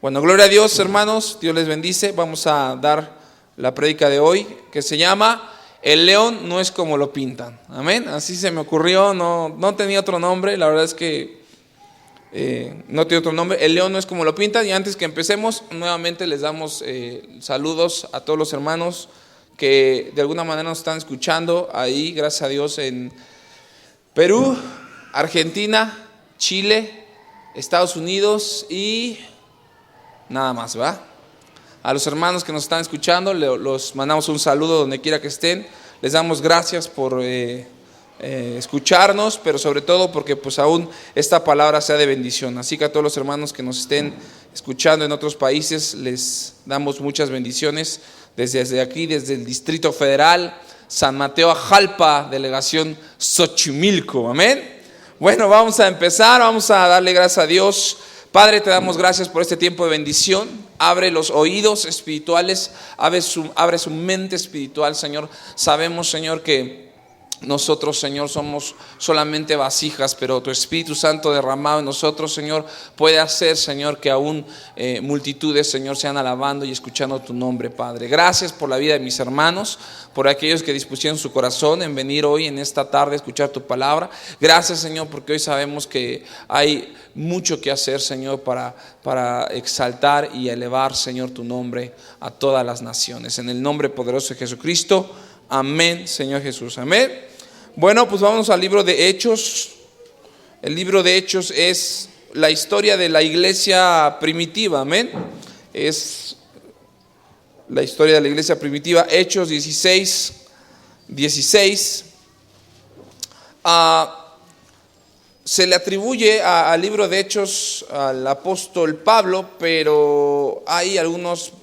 Bueno, gloria a Dios, hermanos, Dios les bendice. Vamos a dar la prédica de hoy, que se llama El león no es como lo pintan. Amén, así se me ocurrió, no tenía otro nombre, la verdad es que no tiene otro nombre. El león no es como lo pintan. Y antes que empecemos, nuevamente les damos saludos a todos los hermanos que de alguna manera nos están escuchando ahí, gracias a Dios, en Perú, Argentina, Chile, Estados Unidos y nada más, ¿va? A los hermanos que nos están escuchando, los mandamos un saludo donde quiera que estén. Les damos gracias por escucharnos, pero sobre todo porque pues aún esta palabra sea de bendición. Así que a todos los hermanos que nos estén escuchando en otros países, les damos muchas bendiciones desde aquí, desde el Distrito Federal, San Mateo Ajalpa, delegación Xochimilco. Amén. Bueno, vamos a empezar, vamos a darle gracias a Dios. Padre, te damos gracias por este tiempo de bendición. Abre los oídos espirituales, abre su mente espiritual, Señor. Sabemos, Señor, que nosotros, Señor, somos solamente vasijas, pero tu Espíritu Santo derramado en nosotros, Señor, puede hacer, Señor, que aún multitudes, Señor, sean alabando y escuchando tu nombre, Padre. Gracias por la vida de mis hermanos, por aquellos que dispusieron su corazón en venir hoy, en esta tarde, a escuchar tu palabra. Gracias, Señor, porque hoy sabemos que hay mucho que hacer, Señor, para exaltar y elevar, Señor, tu nombre a todas las naciones. En el nombre poderoso de Jesucristo. Amén, Señor Jesús, amén. Bueno, pues vamos al libro de Hechos. El libro de Hechos es la historia de la iglesia primitiva, amén. Es la historia de la iglesia primitiva. Hechos 16. Se le atribuye al libro de Hechos al apóstol Pablo, pero hay algunos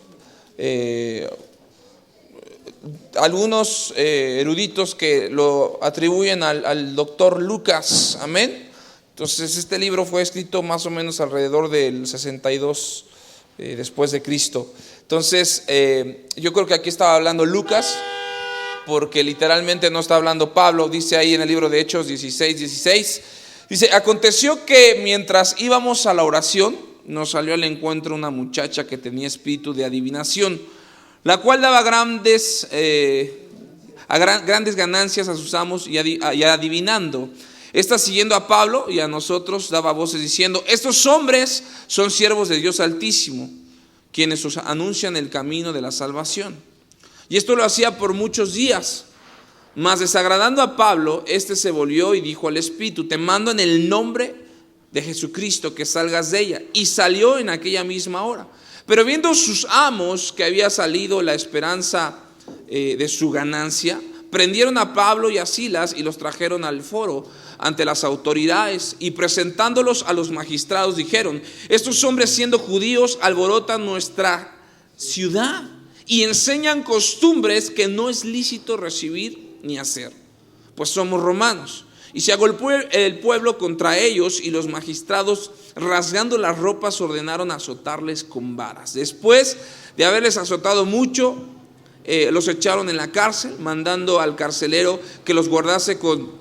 eruditos que lo atribuyen al doctor Lucas, amén. Entonces este libro fue escrito más o menos alrededor del 62 después de Cristo. Entonces yo creo que aquí estaba hablando Lucas, porque literalmente no está hablando Pablo. Dice ahí en el libro de Hechos 16, dice: aconteció que mientras íbamos a la oración, nos salió al encuentro una muchacha que tenía espíritu de adivinación, la cual daba grandes ganancias a sus amos y adivinando. Esta, siguiendo a Pablo y a nosotros, daba voces diciendo: estos hombres son siervos de Dios Altísimo, quienes os anuncian el camino de la salvación. Y esto lo hacía por muchos días. Mas desagradando a Pablo, este se volvió y dijo al espíritu: te mando en el nombre de Jesucristo que salgas de ella. Y salió en aquella misma hora. Pero viendo sus amos que había salido la esperanza de su ganancia, prendieron a Pablo y a Silas y los trajeron al foro ante las autoridades, y presentándolos a los magistrados dijeron: estos hombres, siendo judíos, alborotan nuestra ciudad y enseñan costumbres que no es lícito recibir ni hacer, pues somos romanos. Y se agolpó el pueblo contra ellos, y los magistrados, rasgando las ropas, ordenaron azotarles con varas. Después de haberles azotado mucho, los echaron en la cárcel, mandando al carcelero que los guardase con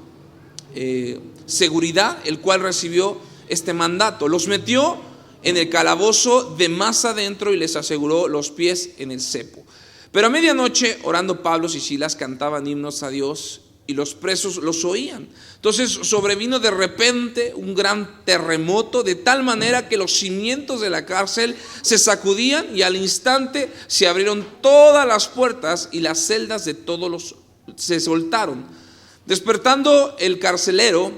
seguridad, el cual recibió este mandato. Los metió en el calabozo de más adentro y les aseguró los pies en el cepo. Pero a medianoche, orando, Pablo y Silas cantaban himnos a Dios, y los presos los oían. Entonces sobrevino de repente un gran terremoto, de tal manera que los cimientos de la cárcel se sacudían, y al instante se abrieron todas las puertas y las celdas de todos se soltaron. Despertando el carcelero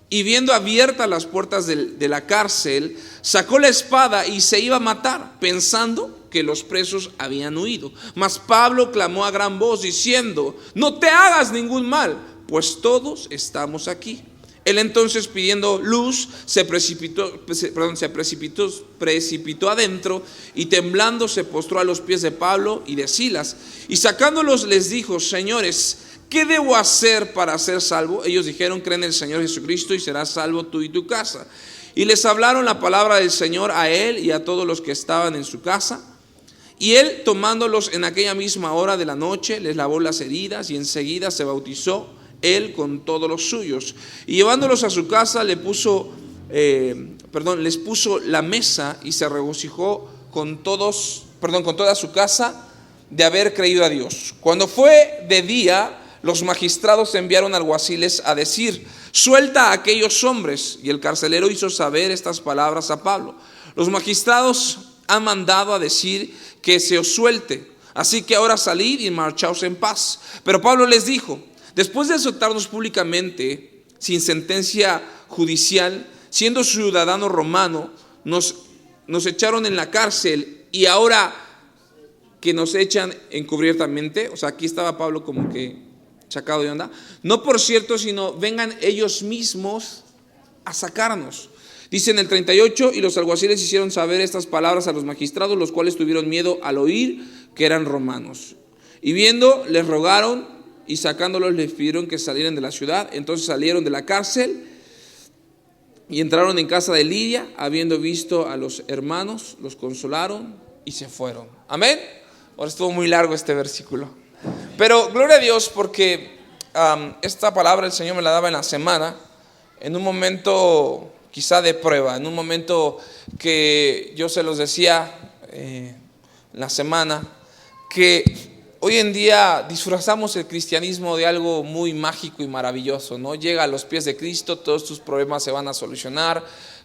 y viendo abiertas las puertas de la cárcel, sacó la espada y se iba a matar, pensando que los presos habían huido. Mas Pablo clamó a gran voz diciendo: no te hagas ningún mal, pues todos estamos aquí. Él entonces, pidiendo luz, se precipitó adentro, y temblando se postró a los pies de Pablo y de Silas, y sacándolos les dijo: señores, ¿qué debo hacer para ser salvo? Ellos dijeron: cree en el Señor Jesucristo y serás salvo tú y tu casa. Y les hablaron la palabra del Señor a él y a todos los que estaban en su casa. Y él, tomándolos en aquella misma hora de la noche, les lavó las heridas, y enseguida se bautizó él con todos los suyos. Y llevándolos a su casa les puso la mesa, y se regocijó con toda su casa de haber creído a Dios. Cuando fue de día, los magistrados enviaron alguaciles a decir: suelta a aquellos hombres. Y el carcelero hizo saber estas palabras a Pablo: los magistrados han mandado a decir que se os suelte, así que ahora salid y marchaos en paz. Pero Pablo les dijo: después de azotarnos públicamente, sin sentencia judicial, siendo ciudadano romano, nos echaron en la cárcel, y ahora que nos echan encubiertamente. O sea, aquí estaba Pablo como que sacado de onda. No por cierto, sino vengan ellos mismos a sacarnos. Dice en el 38: y los alguaciles hicieron saber estas palabras a los magistrados, los cuales tuvieron miedo al oír que eran romanos. Y viendo, les rogaron, y sacándolos les pidieron que salieran de la ciudad. Entonces salieron de la cárcel y entraron en casa de Lidia. Habiendo visto a los hermanos, los consolaron y se fueron. Amén. Ahora estuvo muy largo este versículo, pero gloria a Dios, porque esta palabra el Señor me la daba en la semana, en un momento quizá de prueba, en un momento que yo se los decía en la semana, que hoy en día disfrazamos el cristianismo de algo muy mágico y maravilloso, ¿no? Llega a los pies de Cristo, todos tus problemas se van a solucionar,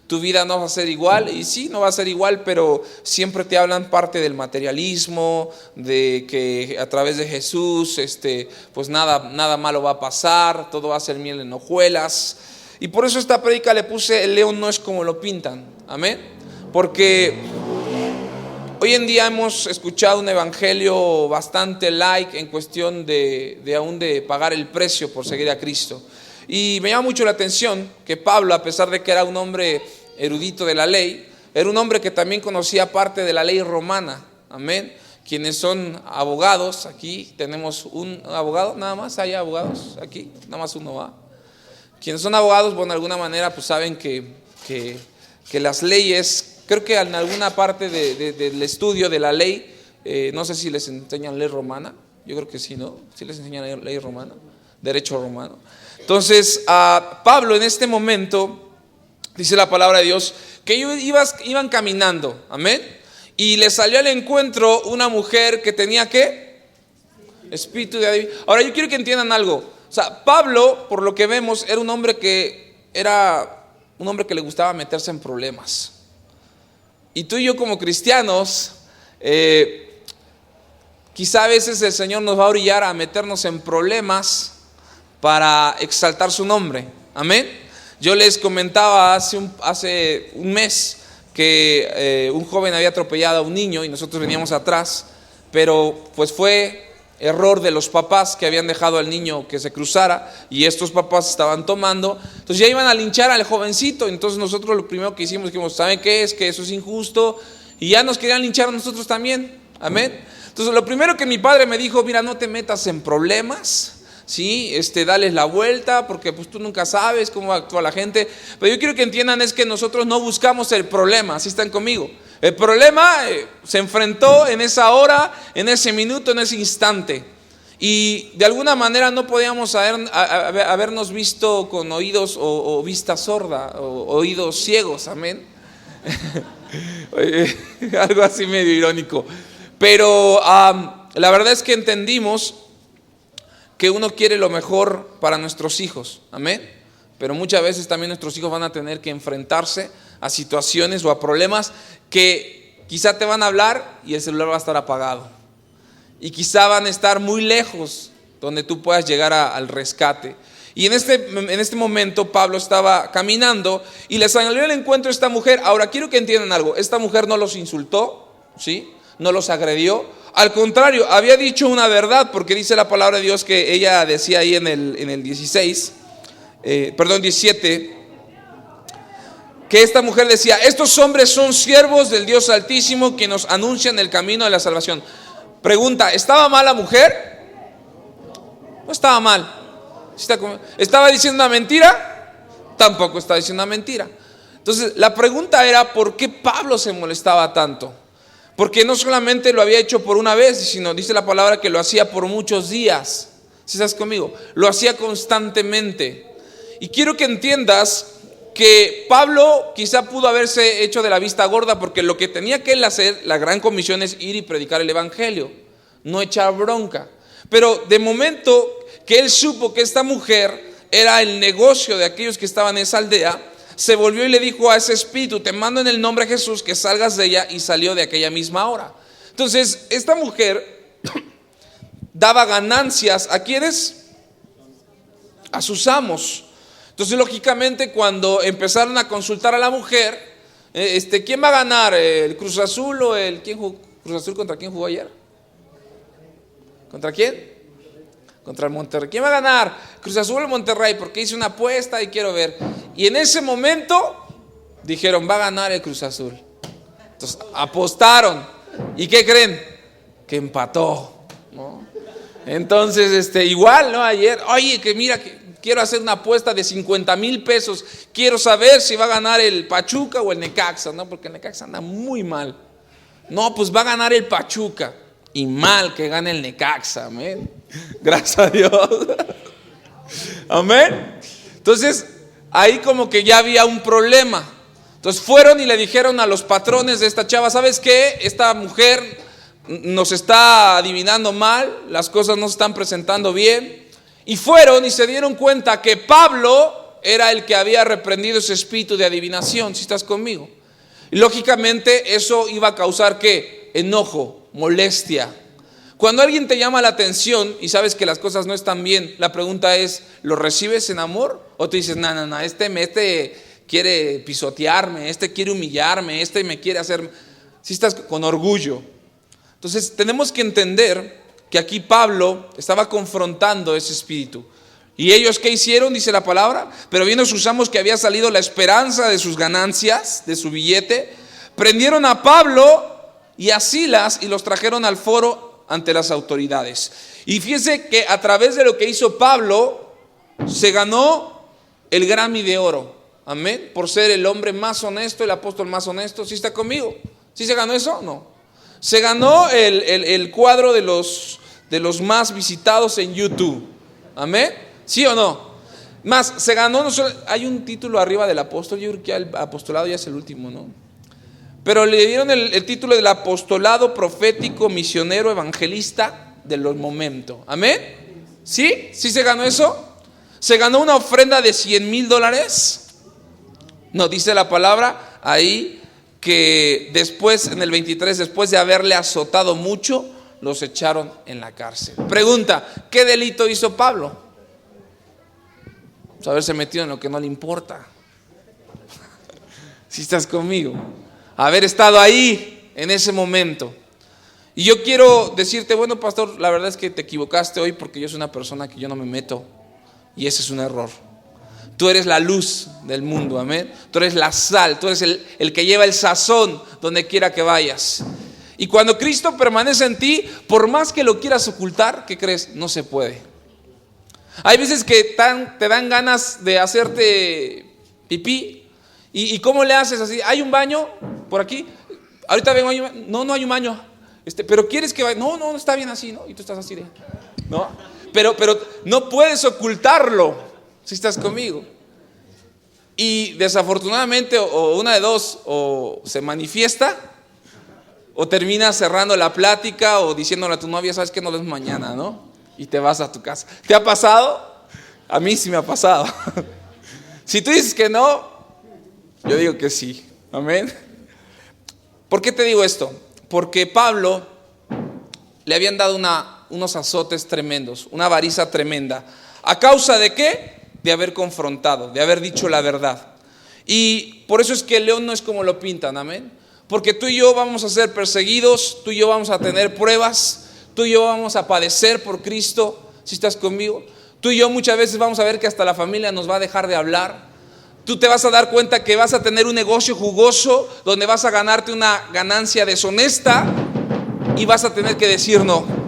tu vida no va a ser igual. Y sí, no va a ser igual, pero siempre te hablan parte del materialismo, de que a través de Jesús pues nada malo va a pasar, todo va a ser miel en hojuelas. Y por eso esta prédica le puse: el león no es como lo pintan. Amén. Porque hoy en día hemos escuchado un evangelio bastante light en cuestión de pagar el precio por seguir a Cristo. Y me llama mucho la atención que Pablo, a pesar de que era un hombre erudito de la ley, era un hombre que también conocía parte de la ley romana. Amén. Quienes son abogados, aquí tenemos un abogado, nada más. ¿Hay abogados aquí? Nada más uno va. Quienes son abogados, bueno, de alguna manera pues saben que las leyes, creo que en alguna parte del estudio de la ley, no sé si les enseñan ley romana, yo creo que sí, ¿no? Sí les enseñan ley romana, derecho romano. Entonces, a Pablo en este momento, dice la palabra de Dios, que ellos iban caminando, amén, y le salió al encuentro una mujer que tenía, ¿qué? Espíritu de adivino. Ahora yo quiero que entiendan algo. O sea, Pablo, por lo que vemos, era un hombre que le gustaba meterse en problemas. Y tú y yo como cristianos, quizá a veces el Señor nos va a orillar a meternos en problemas para exaltar su nombre. Amén. Yo les comentaba hace un mes que un joven había atropellado a un niño y nosotros veníamos atrás, pero pues fue error de los papás que habían dejado al niño que se cruzara, y estos papás estaban tomando, entonces ya iban a linchar al jovencito. Entonces nosotros lo primero que hicimos, dijimos: ¿saben qué es? Que eso es injusto, y ya nos querían linchar a nosotros también. Amén. Entonces lo primero que mi padre me dijo: mira, no te metas en problemas, ¿sí? Dales la vuelta, porque pues tú nunca sabes cómo actúa la gente. Pero yo quiero que entiendan es que nosotros no buscamos el problema. ¿Sí están conmigo? El problema se enfrentó en esa hora, en ese minuto, en ese instante, y de alguna manera no podíamos habernos visto con oídos o vista sorda o oídos ciegos. Amén. Algo así medio irónico, pero la verdad es que entendimos que uno quiere lo mejor para nuestros hijos. Amén. Pero muchas veces también nuestros hijos van a tener que enfrentarse a situaciones o a problemas que quizá te van a hablar y el celular va a estar apagado, y quizá van a estar muy lejos donde tú puedas llegar al rescate. Y en este momento Pablo estaba caminando y le salió al encuentro esta mujer. Ahora quiero que entiendan algo: esta mujer no los insultó, ¿sí? No los agredió, al contrario, había dicho una verdad, porque dice la palabra de Dios que ella decía ahí en el 17, que esta mujer decía: estos hombres son siervos del Dios Altísimo, que nos anuncian el camino de la salvación. Pregunta: ¿estaba mal la mujer? No estaba mal. ¿Estaba diciendo una mentira? Tampoco estaba diciendo una mentira. Entonces la pregunta era: ¿por qué Pablo se molestaba tanto? Porque no solamente lo había hecho por una vez, sino dice la palabra que lo hacía por muchos días. ¿Sí estás conmigo? Lo hacía constantemente. Y quiero que entiendas que Pablo quizá pudo haberse hecho de la vista gorda, porque lo que tenía que él hacer, la gran comisión, es ir y predicar el evangelio, no echar bronca. Pero de momento que él supo que esta mujer era el negocio de aquellos que estaban en esa aldea, se volvió y le dijo a ese espíritu: te mando en el nombre de Jesús que salgas de ella, y salió de aquella misma hora. Entonces esta mujer daba ganancias ¿a quiénes? A sus amos. Entonces lógicamente cuando empezaron a consultar a la mujer, ¿quién va a ganar? ¿El Cruz Azul o el quién jugó? ¿Cruz Azul contra quién jugó ayer? ¿Contra quién? Contra el Monterrey. ¿Quién va a ganar? Cruz Azul o Monterrey, porque hice una apuesta y quiero ver. Y en ese momento dijeron: va a ganar el Cruz Azul. Entonces apostaron. ¿Y qué creen? Que empató, ¿no? Entonces igual, ¿no? Ayer, oye, que mira, que quiero hacer una apuesta de 50,000 pesos. Quiero saber si va a ganar el Pachuca o el Necaxa, ¿no? Porque el Necaxa anda muy mal. No, pues va a ganar el Pachuca. Y mal que gane el Necaxa, amén. Gracias a Dios. Amén. Entonces, ahí como que ya había un problema. Entonces fueron y le dijeron a los patrones de esta chava: ¿sabes qué? Esta mujer nos está adivinando mal, las cosas no se están presentando bien. Y fueron y se dieron cuenta que Pablo era el que había reprendido ese espíritu de adivinación. Si estás conmigo. Y lógicamente eso iba a causar ¿qué? Enojo, molestia. Cuando alguien te llama la atención y sabes que las cosas no están bien, la pregunta es: ¿lo recibes en amor? O tú dices: no, este quiere pisotearme, este quiere humillarme, este me quiere hacer. Si estás con orgullo. Entonces tenemos que entender que aquí Pablo estaba confrontando ese espíritu. ¿Y ellos qué hicieron? Dice la palabra: pero viendo sus amos que había salido la esperanza de sus ganancias, de su billete, prendieron a Pablo y a Silas y los trajeron al foro ante las autoridades. Y fíjense que a través de lo que hizo Pablo se ganó el Grammy de oro. Amén. Por ser el hombre más honesto, el apóstol más honesto. ¿Sí está conmigo? ¿Sí se ganó eso? No. Se ganó el cuadro de los más visitados en YouTube. Amén. ¿Sí o no? Más, se ganó, no solo, hay un título arriba del apóstol. Yo creo que el apostolado ya es el último, ¿no? Pero le dieron el título del apostolado profético, misionero, evangelista de los momentos. Amén. ¿Sí? ¿Sí se ganó eso? ¿Se ganó una ofrenda de $100,000? No, dice la palabra ahí que después, en el 23, después de haberle azotado mucho, los echaron en la cárcel. Pregunta: ¿qué delito hizo Pablo? Pues haberse metido en lo que no le importa. Si estás conmigo, haber estado ahí en ese momento. Y yo quiero decirte: bueno, pastor, la verdad es que te equivocaste hoy, porque yo soy una persona que yo no me meto, y ese es un error. Tú eres la luz del mundo, amén. Tú eres la sal, tú eres el que lleva el sazón donde quiera que vayas. Y cuando Cristo permanece en ti, por más que lo quieras ocultar, ¿qué crees? No se puede. Hay veces que te dan ganas de hacerte pipí. ¿Y cómo le haces así? ¿Hay un baño por aquí? Ahorita vengo. No hay un baño. Pero quieres que vaya. No, está bien así, ¿no? Y tú estás así de. ¿No? Pero no puedes ocultarlo. Si estás conmigo. Y desafortunadamente, o una de dos, o se manifiesta, o terminas cerrando la plática, o diciéndole a tu novia: sabes que nos vemos mañana, ¿no? Y te vas a tu casa. ¿Te ha pasado? A mí sí me ha pasado. Si tú dices que no, yo digo que sí. Amén. ¿Por qué te digo esto? Porque Pablo le habían dado unos azotes tremendos, una avaricia tremenda. ¿A causa de qué? De haber confrontado, de haber dicho la verdad. Y por eso es que el león no es como lo pintan, amén. Porque tú y yo vamos a ser perseguidos, tú y yo vamos a tener pruebas, tú y yo vamos a padecer por Cristo. Si estás conmigo, tú y yo muchas veces vamos a ver que hasta la familia nos va a dejar de hablar. Tú te vas a dar cuenta que vas a tener un negocio jugoso donde vas a ganarte una ganancia deshonesta y vas a tener que decir no.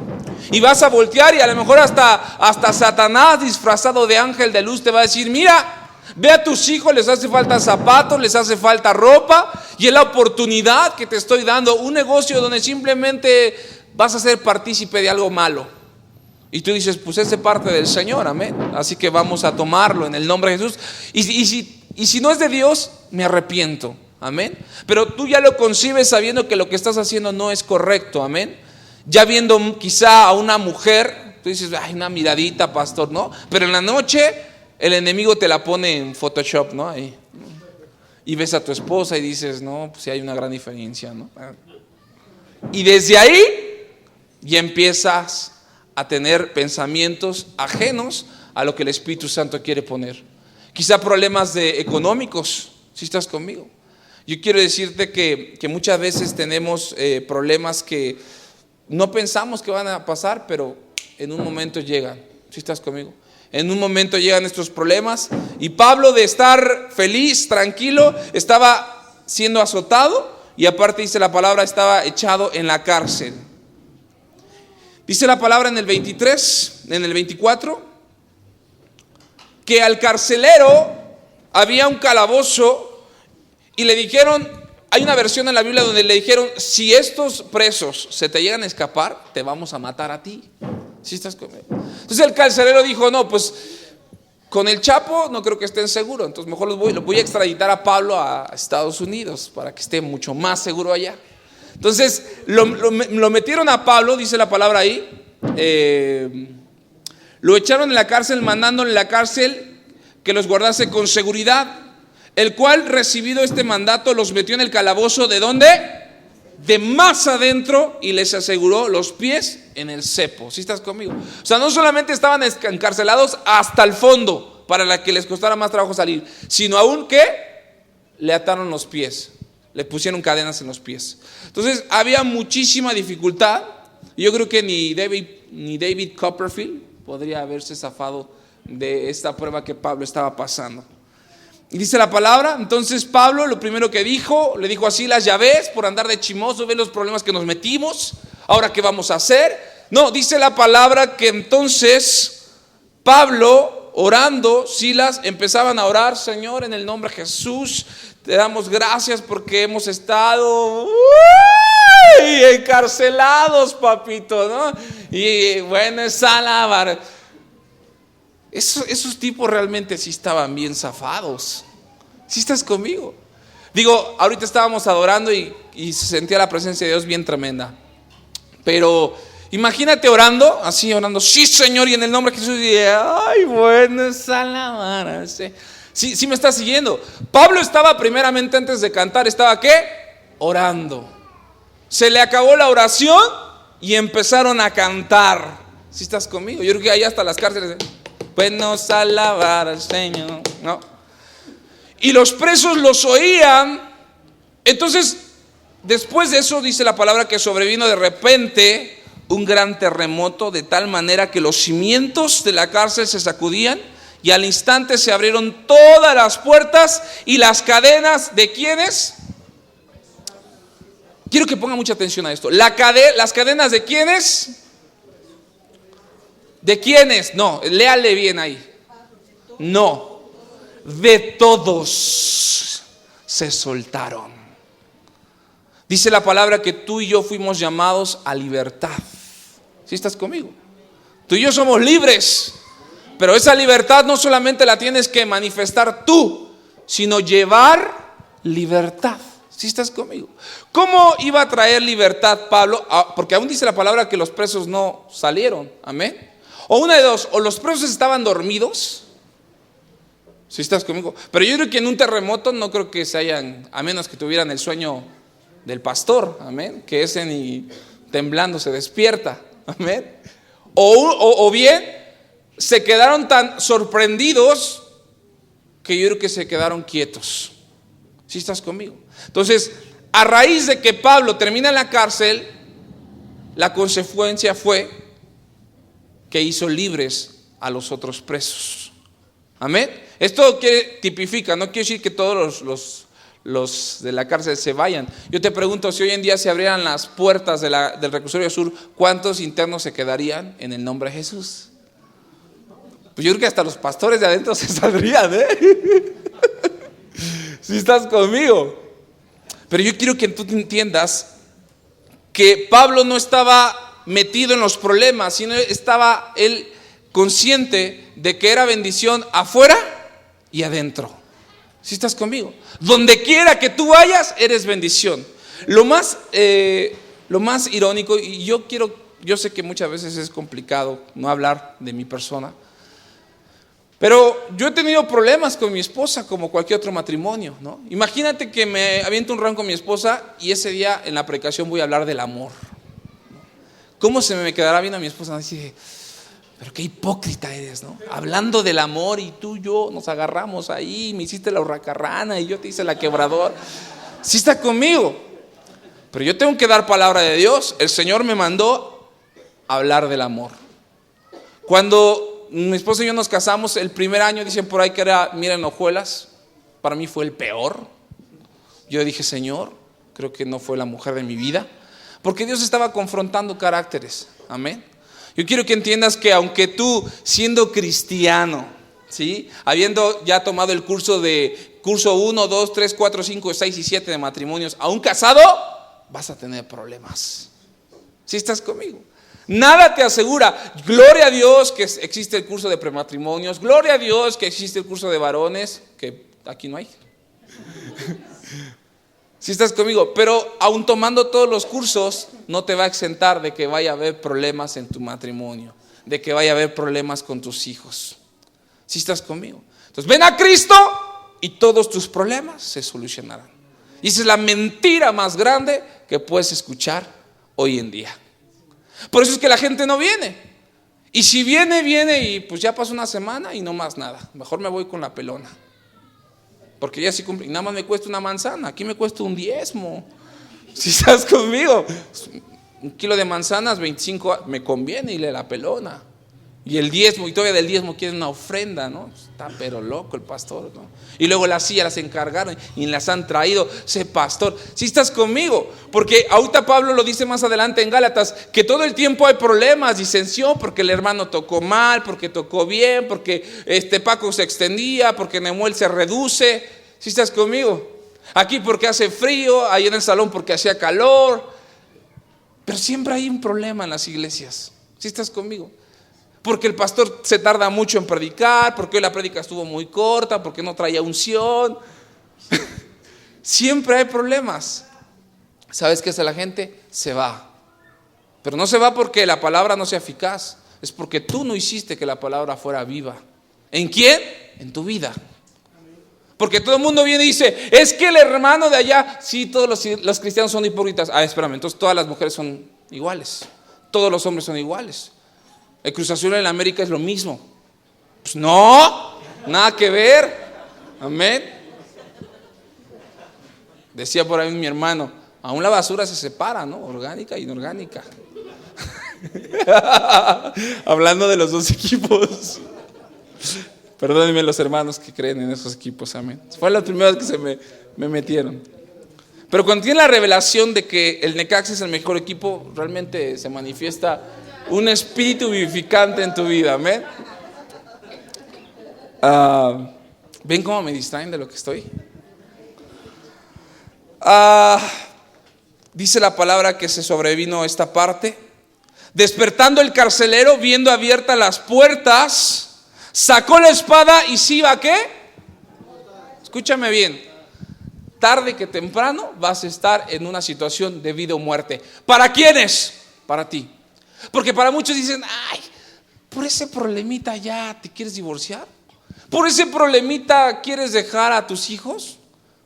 Y vas a voltear y a lo mejor hasta Satanás disfrazado de ángel de luz te va a decir: mira, ve a tus hijos, les hace falta zapatos, les hace falta ropa, y es la oportunidad que te estoy dando, un negocio donde simplemente vas a ser partícipe de algo malo. Y tú dices: pues ese parte del Señor, amén. Así que vamos a tomarlo en el nombre de Jesús. Y si y si no es de Dios, me arrepiento. Amén. Pero tú ya lo concibes sabiendo que lo que estás haciendo no es correcto. Amén. Ya viendo quizá a una mujer, tú dices, ay, una miradita, pastor, ¿no? Pero en la noche el enemigo te la pone en Photoshop, ¿no? Ahí. Y ves a tu esposa y dices, no, pues sí hay una gran diferencia, ¿no? Y desde ahí ya empiezas a tener pensamientos ajenos a lo que el Espíritu Santo quiere poner. Quizá problemas económicos, si estás conmigo. Yo quiero decirte que muchas veces tenemos problemas que no pensamos que van a pasar, pero en un momento llegan. Si estás conmigo, en un momento llegan estos problemas. Y Pablo, de estar feliz, tranquilo, estaba siendo azotado y aparte dice la palabra, estaba echado en la cárcel. Dice la palabra en el 23, en el 24, que al carcelero había un calabozo y le dijeron, hay una versión en la Biblia donde le dijeron, si estos presos se te llegan a escapar, te vamos a matar a ti. ¿Sí estás conmigo? Entonces el carcelero dijo, no, pues con el Chapo no creo que estén seguros, entonces mejor lo voy a extraditar a Pablo a Estados Unidos para que esté mucho más seguro allá. Entonces lo metieron a Pablo, dice la palabra ahí, lo echaron en la cárcel, mandándole en la cárcel que los guardase con seguridad, el cual, recibido este mandato, los metió en el calabozo. ¿De dónde? De más adentro, y les aseguró los pies en el cepo. ¿Sí estás conmigo? O sea, no solamente estaban encarcelados hasta el fondo para que les costara más trabajo salir, sino aún que le ataron los pies, le pusieron cadenas en los pies. Entonces había muchísima dificultad. Yo creo que ni David Copperfield podría haberse zafado de esta prueba que Pablo estaba pasando. Y dice la palabra, entonces Pablo lo primero que dijo, le dijo así, las llaves por andar de chimoso, ven los problemas que nos metimos, ahora qué vamos a hacer. No, dice la palabra que entonces Pablo, orando, Silas, empezaban a orar, Señor, en el nombre de Jesús, te damos gracias porque hemos estado encarcelados, papito, ¿no? Y bueno, es alabar. Esos tipos realmente sí estaban bien zafados. ¿Sí estás conmigo? Digo, ahorita estábamos adorando y se sentía la presencia de Dios bien tremenda. Pero imagínate orando, así orando, sí Señor, y en el nombre de Jesús, y ay, bueno, es alabar. Sí me está siguiendo. Pablo estaba primeramente, antes de cantar, ¿estaba qué? Orando. Se le acabó la oración y empezaron a cantar. ¿Sí estás conmigo? Yo creo que ahí hasta las cárceles, buenos alabar al Señor, ¿no? Y los presos los oían. Entonces, después de eso, dice la palabra que sobrevino de repente un gran terremoto, de tal manera que los cimientos de la cárcel se sacudían y al instante se abrieron todas las puertas y las cadenas de ¿quiénes? Quiero que pongan mucha atención a esto. Las cadenas de ¿quiénes? ¿De quiénes? No, léale bien ahí. No, de todos se soltaron. Dice la palabra que tú y yo fuimos llamados a libertad. ¿Sí estás conmigo? Tú y yo somos libres, pero esa libertad no solamente la tienes que manifestar tú, sino llevar libertad. ¿Sí estás conmigo? ¿Cómo iba a traer libertad Pablo? Porque aún dice la palabra que los presos no salieron. Amén. O una de dos, o los presos estaban dormidos. ¿Sí estás conmigo? Pero yo creo que en un terremoto no creo que se hayan, a menos que tuvieran el sueño del pastor, amén, que ese ni temblando se despierta, amén. O bien se quedaron tan sorprendidos que yo creo que se quedaron quietos. ¿Sí estás conmigo? Entonces, a raíz de que Pablo termina en la cárcel, la consecuencia fue que hizo libres a los otros presos. Amén. Esto que tipifica, no quiere decir que todos los de la cárcel se vayan. Yo te pregunto, si hoy en día se abrieran las puertas del reclusorio sur, ¿cuántos internos se quedarían en el nombre de Jesús? Pues yo creo que hasta los pastores de adentro se saldrían, si estás conmigo. Pero yo quiero que tú entiendas que Pablo no estaba metido en los problemas, sino estaba él consciente de que era bendición afuera y adentro. Si estás conmigo, donde quiera que tú vayas, eres bendición. Lo más irónico, y yo sé que muchas veces es complicado no hablar de mi persona, pero yo he tenido problemas con mi esposa como cualquier otro matrimonio, ¿no? Imagínate que me aviento un ron con mi esposa y ese día en la predicación voy a hablar del amor. ¿Cómo se me quedará bien a mi esposa? Dice, pero qué hipócrita eres, ¿no? Hablando del amor y tú y yo nos agarramos ahí, me hiciste la hurracarrana y yo te hice la quebradora. Sí está conmigo, pero yo tengo que dar palabra de Dios. El Señor me mandó a hablar del amor. Cuando mi esposa y yo nos casamos, el primer año dicen por ahí que era miel en hojuelas. Para mí fue el peor. Yo dije, Señor, creo que no fue la mujer de mi vida, porque Dios estaba confrontando caracteres. Amén. Yo quiero que entiendas que aunque tú, siendo cristiano, ¿sí?, habiendo ya tomado el curso 1, 2, 3, 4, 5, 6 y 7 de matrimonios, aún casado, vas a tener problemas. ¿Sí estás conmigo? Nada te asegura. Gloria a Dios que existe el curso de prematrimonios. Gloria a Dios que existe el curso de varones, que aquí no hay. Si estás conmigo, pero aún tomando todos los cursos, no te va a exentar de que vaya a haber problemas en tu matrimonio, de que vaya a haber problemas con tus hijos. Si estás conmigo. Entonces ven a Cristo y todos tus problemas se solucionarán. Y esa es la mentira más grande que puedes escuchar hoy en día. Por eso es que la gente no viene. Y si viene y pues ya pasó una semana y no más nada. Mejor me voy con la pelona. Porque ya sí cumplí, nada más me cuesta una manzana, aquí me cuesta un diezmo. Si estás conmigo, 1 kilo de manzanas, 25, me conviene irle la pelona. Y el diezmo, y todavía del diezmo quieren una ofrenda, ¿no? Está pero loco el pastor, ¿no? Y luego las sillas las encargaron y las han traído. Sé pastor, si estás conmigo, porque ahorita Pablo lo dice más adelante en Gálatas, que todo el tiempo hay problemas, disensión, porque el hermano tocó mal, porque tocó bien, porque Paco se extendía, porque Nemuel se reduce. Si estás conmigo, aquí porque hace frío, ahí en el salón porque hacía calor, pero siempre hay un problema en las iglesias. Si estás conmigo, porque el pastor se tarda mucho en predicar, porque hoy la prédica estuvo muy corta, porque no traía unción. Siempre hay problemas. ¿Sabes qué hace la gente? Se va. Pero no se va porque la palabra no sea eficaz, es porque tú no hiciste que la palabra fuera viva. ¿En quién? En tu vida. Porque todo el mundo viene y dice, es que el hermano de allá, sí, todos los cristianos son hipócritas. Espérame, entonces todas las mujeres son iguales, todos los hombres son iguales. El Cruz Azul en la América es lo mismo. Pues no, nada que ver. Amén. Decía por ahí mi hermano, aún la basura se separa, ¿no? Orgánica e inorgánica. Hablando de los dos equipos. Perdónenme los hermanos que creen en esos equipos, amén. Fue la primera vez que se me metieron. Pero cuando tienes la revelación de que el Necaxa es el mejor equipo, realmente se manifiesta un espíritu vivificante en tu vida, amén. ¿Ven cómo me distraen de lo que estoy? Dice la palabra que se sobrevino esta parte. Despertando el carcelero, viendo abiertas las puertas, sacó la espada y se iba ¿a qué? Escúchame bien. Tarde que temprano vas a estar en una situación de vida o muerte. ¿Para quiénes? Para ti. Porque para muchos dicen, ay, por ese problemita ya te quieres divorciar. ¿Por ese problemita quieres dejar a tus hijos?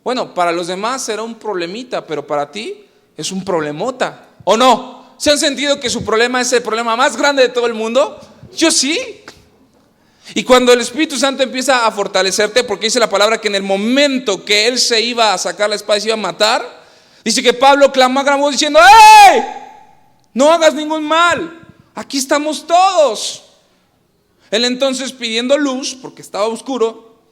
Bueno, para los demás será un problemita, pero para ti es un problemota, ¿o no? ¿Se han sentido que su problema es el problema más grande de todo el mundo? Yo sí. Y cuando el Espíritu Santo empieza a fortalecerte, porque dice la palabra que en el momento que él se iba a sacar la espada y se iba a matar, dice que Pablo clamó a gran voz diciendo, ¡hey! No hagas ningún mal, aquí estamos todos. Él entonces, pidiendo luz, porque estaba oscuro,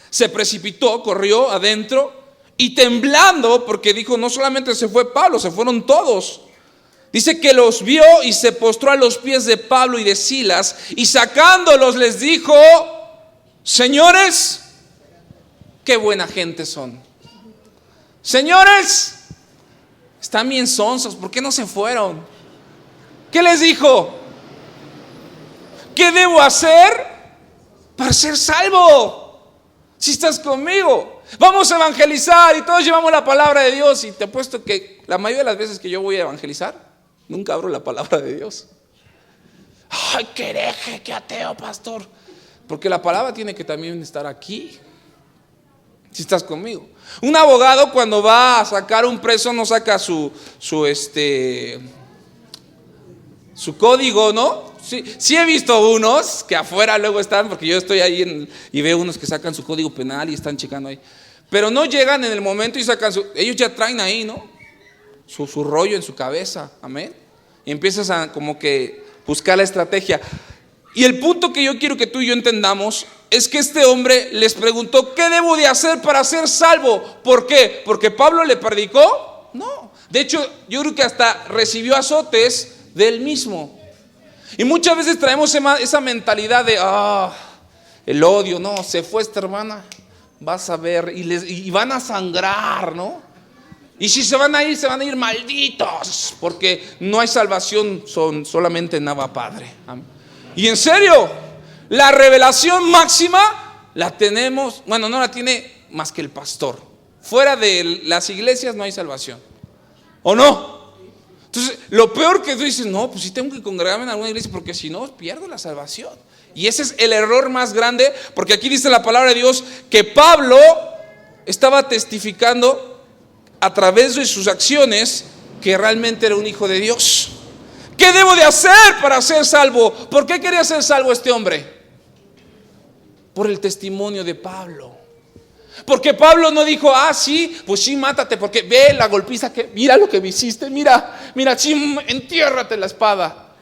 se precipitó, corrió adentro y temblando, porque dijo, no solamente se fue Pablo, se fueron todos. Dice que los vio y se postró a los pies de Pablo y de Silas y sacándolos les dijo, señores, qué buena gente son. Señores, están bien sonsos, ¿por qué no se fueron? ¿Qué les dijo? ¿Qué debo hacer para ser salvo? Si estás conmigo. Vamos a evangelizar y todos llevamos la palabra de Dios. Y te apuesto que la mayoría de las veces que yo voy a evangelizar, nunca abro la palabra de Dios. Ay, qué hereje, qué ateo, pastor. Porque la palabra tiene que también estar aquí. Si estás conmigo. Un abogado cuando va a sacar un preso no saca su código, ¿no? Sí he visto unos que afuera luego están, porque yo estoy ahí y veo unos que sacan su código penal y están checando ahí. Pero no llegan en el momento y sacan ellos ya traen ahí, ¿no? Su rollo en su cabeza, amén. Y empiezas a como que buscar la estrategia. Y el punto que yo quiero que tú y yo entendamos es que este hombre les preguntó: ¿qué debo de hacer para ser salvo? ¿Por qué? ¿Porque Pablo le predicó? No. De hecho, yo creo que hasta recibió azotes de él mismo. Y muchas veces traemos esa mentalidad de el odio, no, se fue esta hermana, vas a ver, y van a sangrar, ¿no? Y si se van a ir malditos, porque no hay salvación, son solamente en Abba Padre. Amén. Y en serio, la revelación máxima la tenemos, bueno, no la tiene más que el pastor. Fuera de las iglesias no hay salvación, ¿o no? Entonces, lo peor que tú dices, no, pues sí tengo que congregarme en alguna iglesia, porque si no, pierdo la salvación. Y ese es el error más grande, porque aquí dice la palabra de Dios que Pablo estaba testificando a través de sus acciones que realmente era un hijo de Dios. ¿Qué debo de hacer para ser salvo? ¿Por qué quería ser salvo este hombre? Por el testimonio de Pablo. Porque Pablo no dijo, sí, pues sí, mátate, porque ve la golpiza que, mira lo que me hiciste, mira, sí, entiérrate la espada.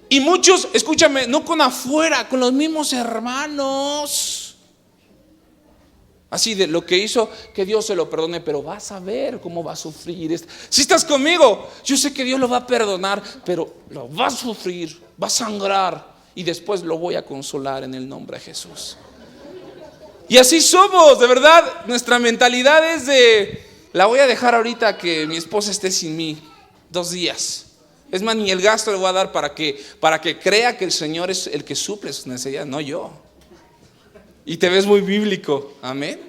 Y muchos, escúchame, no con afuera, con los mismos hermanos. Así de lo que hizo, que Dios se lo perdone, pero vas a ver cómo va a sufrir. Si estás conmigo, yo sé que Dios lo va a perdonar, pero lo va a sufrir, va a sangrar, y después lo voy a consolar en el nombre de Jesús. Y así somos, de verdad. Nuestra mentalidad es de: la voy a dejar ahorita que mi esposa esté sin mí 2 días. Es más, ni el gasto le voy a dar para que crea que el Señor es el que suple sus necesidades, no yo. Y te ves muy bíblico, amén.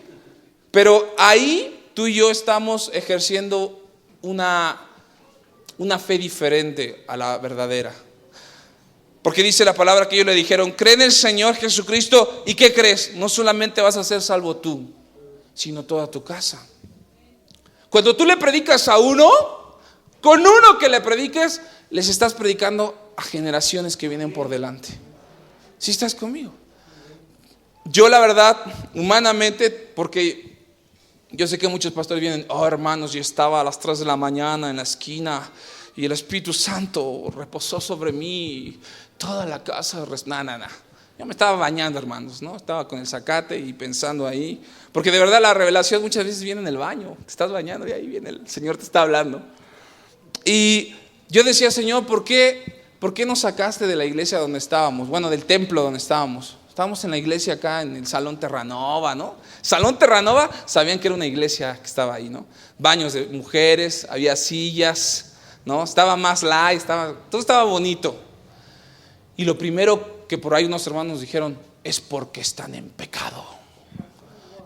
Pero ahí tú y yo estamos ejerciendo una fe diferente a la verdadera. Porque dice la palabra que ellos le dijeron: cree en el Señor Jesucristo. ¿Y qué crees? No solamente vas a ser salvo tú, sino toda tu casa. Cuando tú le predicas a uno, con uno que le prediques, les estás predicando a generaciones que vienen por delante. ¿Sí estás conmigo? Yo la verdad, humanamente, porque yo sé que muchos pastores vienen: hermanos, yo estaba a las 3 de la mañana en la esquina y el Espíritu Santo reposó sobre mí, toda la casa. No. Yo me estaba bañando, hermanos, ¿no? Estaba con el zacate y pensando ahí. Porque de verdad la revelación muchas veces viene en el baño. Te estás bañando y ahí viene el Señor, te está hablando. Y yo decía: Señor, ¿por qué nos sacaste de la iglesia donde estábamos? Bueno, del templo donde estábamos. Estábamos en la iglesia acá en el Salón Terranova, ¿no? Salón Terranova, sabían que era una iglesia que estaba ahí, ¿no? Baños de mujeres, había sillas, ¿no? Estaba más light, todo estaba bonito. Y lo primero que por ahí unos hermanos dijeron: es porque están en pecado.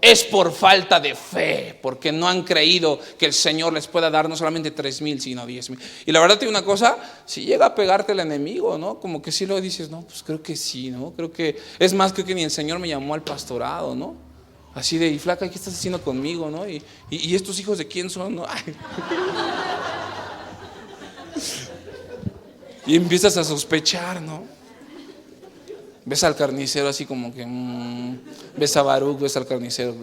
Es por falta de fe, porque no han creído que el Señor les pueda dar no solamente 3,000, sino 10,000. Y la verdad te digo una cosa, si llega a pegarte el enemigo, ¿no? Como que si lo dices, no, pues creo que sí, ¿no? Creo que ni el Señor me llamó al pastorado, ¿no? Así de: y flaca, ¿qué estás haciendo conmigo, no? Y estos hijos de quién son, ¿no? Ay. Y empiezas a sospechar, ¿no? Ves al carnicero así como que ves a Baruch, ves al carnicero.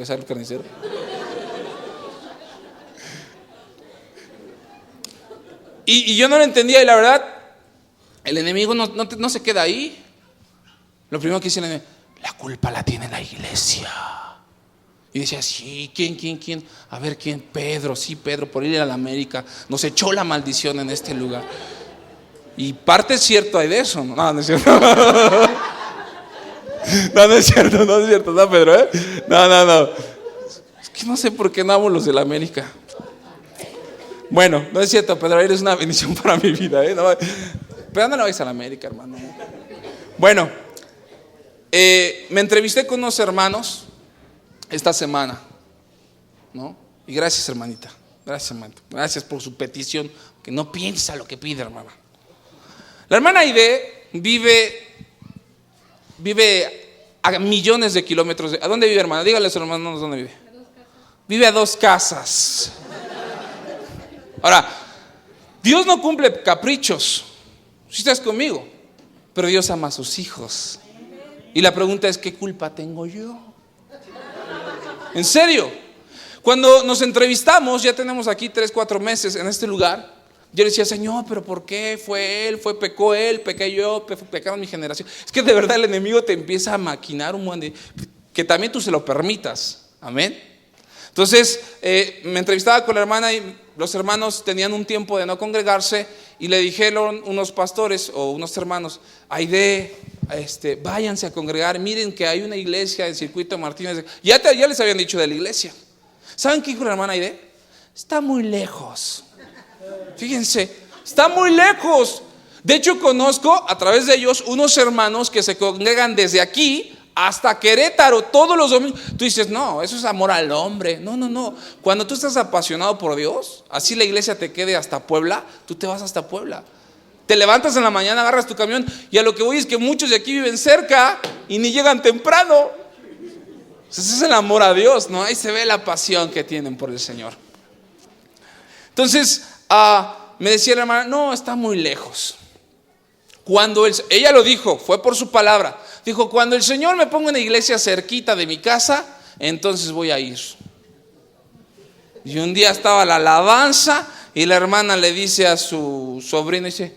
Y yo no lo entendía. Y la verdad, el enemigo no se queda ahí. Lo primero que dice el enemigo: la culpa la tiene la iglesia. Y decía: sí, ¿quién? A ver, ¿quién? Pedro, sí, Pedro, por ir a la América nos echó la maldición en este lugar. Y parte cierto hay de eso, ¿no? No es cierto. No es cierto, no, Pedro, ¿eh? No. Es que no sé por qué no amo los de la América. Bueno, no es cierto, Pedro, eres una bendición para mi vida, ¿eh? No, pero no vais a la América, hermano. Bueno, me entrevisté con unos hermanos esta semana. ¿no? Y gracias, hermanita. Gracias, hermanita. Gracias por su petición, que no piensa lo que pide, hermana. La hermana Aide vive a millones de kilómetros. ¿A dónde vive, hermana? Dígale a sus hermanos dónde vive. Vive a 2 casas. Ahora, Dios no cumple caprichos. Si estás conmigo, pero Dios ama a sus hijos. Y la pregunta es, ¿qué culpa tengo yo? En serio, cuando nos entrevistamos, ya tenemos aquí 3-4 meses en este lugar. Yo le decía, Señor, pero ¿por qué? Fue él, pequé yo, pecaron mi generación. Es que de verdad el enemigo te empieza a maquinar un buen de, que también tú se lo permitas. Amén. Entonces me entrevistaba con la hermana y los hermanos tenían un tiempo de no congregarse y le dijeron unos pastores o unos hermanos, Aide, váyanse a congregar, miren que hay una iglesia en Circuito Martínez. Ya les habían dicho de la iglesia. ¿Saben qué dijo la hermana Aide? Está muy lejos. Fíjense, está muy lejos. De hecho, conozco a través de ellos unos hermanos que se congregan desde aquí hasta Querétaro todos los domingos. Tú dices, no, eso es amor al hombre. No. Cuando tú estás apasionado por Dios, así la iglesia te quede hasta Puebla, tú te vas hasta Puebla. Te levantas en la mañana, agarras tu camión y a lo que voy es que muchos de aquí viven cerca y ni llegan temprano. Ese es el amor a Dios, ¿no? Ahí se ve la pasión que tienen por el Señor. Entonces, me decía la hermana, no, está muy lejos. Cuando ella lo dijo, fue por su palabra. Dijo, cuando el Señor me ponga una iglesia cerquita de mi casa, entonces voy a ir. Y un día estaba la alabanza y la hermana le dice a su sobrino, dice,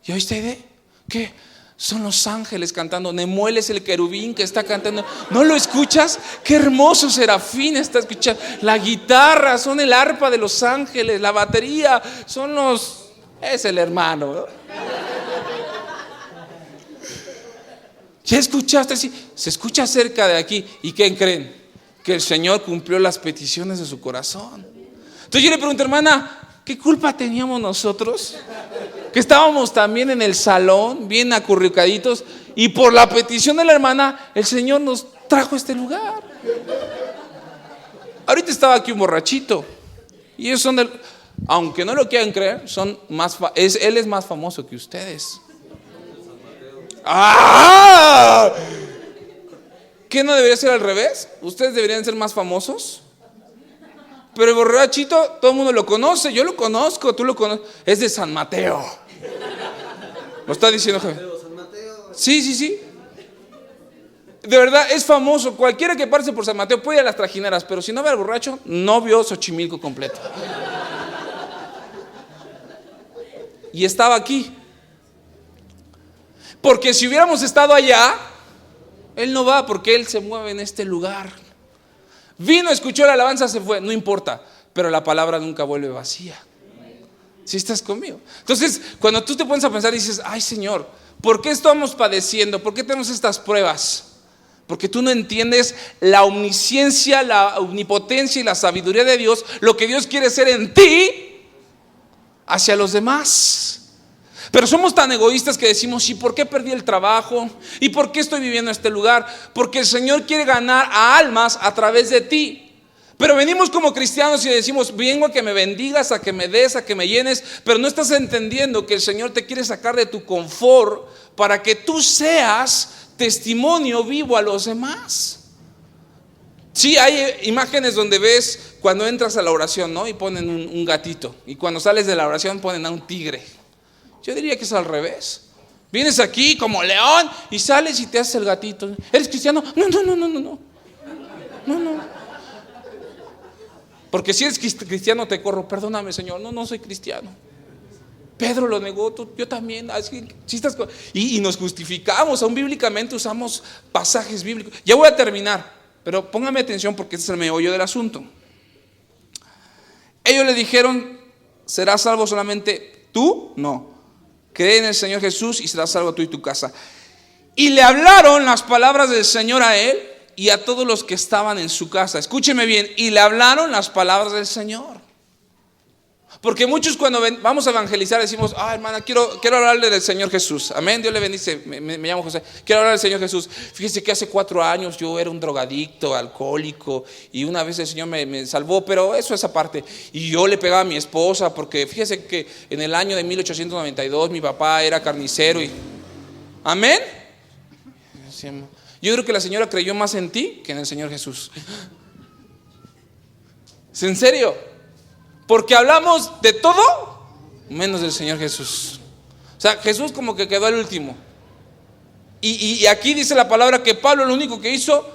¿y oíste de qué? Son los ángeles cantando. Nemuel es el querubín que está cantando. ¿No lo escuchas? Qué hermoso serafín está escuchando. La guitarra son el arpa de los ángeles. La batería son los... Es el hermano, ¿no? ¿Ya escuchaste? Sí, se escucha cerca de aquí. ¿Y qué creen? Que el Señor cumplió las peticiones de su corazón. Entonces yo le pregunto, hermana, ¿qué culpa teníamos nosotros? Que estábamos también en el salón, bien acurrucaditos, y por la petición de la hermana, el Señor nos trajo a este lugar. Ahorita estaba aquí un borrachito, y ellos son aunque no lo quieran creer, él es más famoso que ustedes. ¡Ah! ¿Qué no debería ser al revés? ¿Ustedes deberían ser más famosos? Pero el borrachito, todo el mundo lo conoce, yo lo conozco, tú lo conoces. Es de San Mateo. ¿Lo está diciendo, jefe? Sí. De verdad, es famoso. Cualquiera que pase por San Mateo puede ir a las trajineras, pero si no ve al borracho, no vio Xochimilco completo. Y estaba aquí. Porque si hubiéramos estado allá, él no va, porque él se mueve en este lugar. Vino, escuchó la alabanza, se fue, no importa, pero la palabra nunca vuelve vacía. ¿Sí estás conmigo? Entonces, cuando tú te pones a pensar y dices, ay Señor, ¿por qué estamos padeciendo? ¿Por qué tenemos estas pruebas? Porque tú no entiendes la omnisciencia, la omnipotencia y la sabiduría de Dios, lo que Dios quiere hacer en ti hacia los demás. Pero somos tan egoístas que decimos, ¿y por qué perdí el trabajo? ¿Y por qué estoy viviendo en este lugar? Porque el Señor quiere ganar a almas a través de ti. Pero venimos como cristianos y decimos, vengo a que me bendigas, a que me des, a que me llenes. Pero no estás entendiendo que el Señor te quiere sacar de tu confort para que tú seas testimonio vivo a los demás. Sí, hay imágenes donde ves cuando entras a la oración, ¿no? Y ponen un gatito. Y cuando sales de la oración ponen a un tigre. Yo diría que es al revés. Vienes aquí como león y sales y te haces el gatito. ¿Eres cristiano? No. Porque si eres cristiano te corro. Perdóname, Señor. No soy cristiano. Pedro lo negó, yo también. Y nos justificamos. Aún bíblicamente usamos pasajes bíblicos. Ya voy a terminar, pero póngame atención porque este es el meollo del asunto. Ellos le dijeron, ¿serás salvo solamente tú? No. Cree en el Señor Jesús y serás salvo tú y tu casa. Y le hablaron las palabras del Señor a él y a todos los que estaban en su casa. Escúcheme bien, y le hablaron las palabras del Señor. Porque muchos cuando vamos a evangelizar decimos, hermana, quiero hablarle del Señor Jesús. Amén, Dios le bendice, me llamo José. Quiero hablar del Señor Jesús. Fíjese que hace 4 años yo era un drogadicto, alcohólico, y una vez el Señor me salvó, pero eso es aparte. Y yo le pegaba a mi esposa, porque fíjese que en el año de 1892 mi papá era carnicero. Amén. Yo creo que la señora creyó más en ti que en el Señor Jesús. ¿Es en serio? Porque hablamos de todo menos del Señor Jesús. O sea, Jesús como que quedó al último. Y aquí dice la palabra que Pablo lo único que hizo,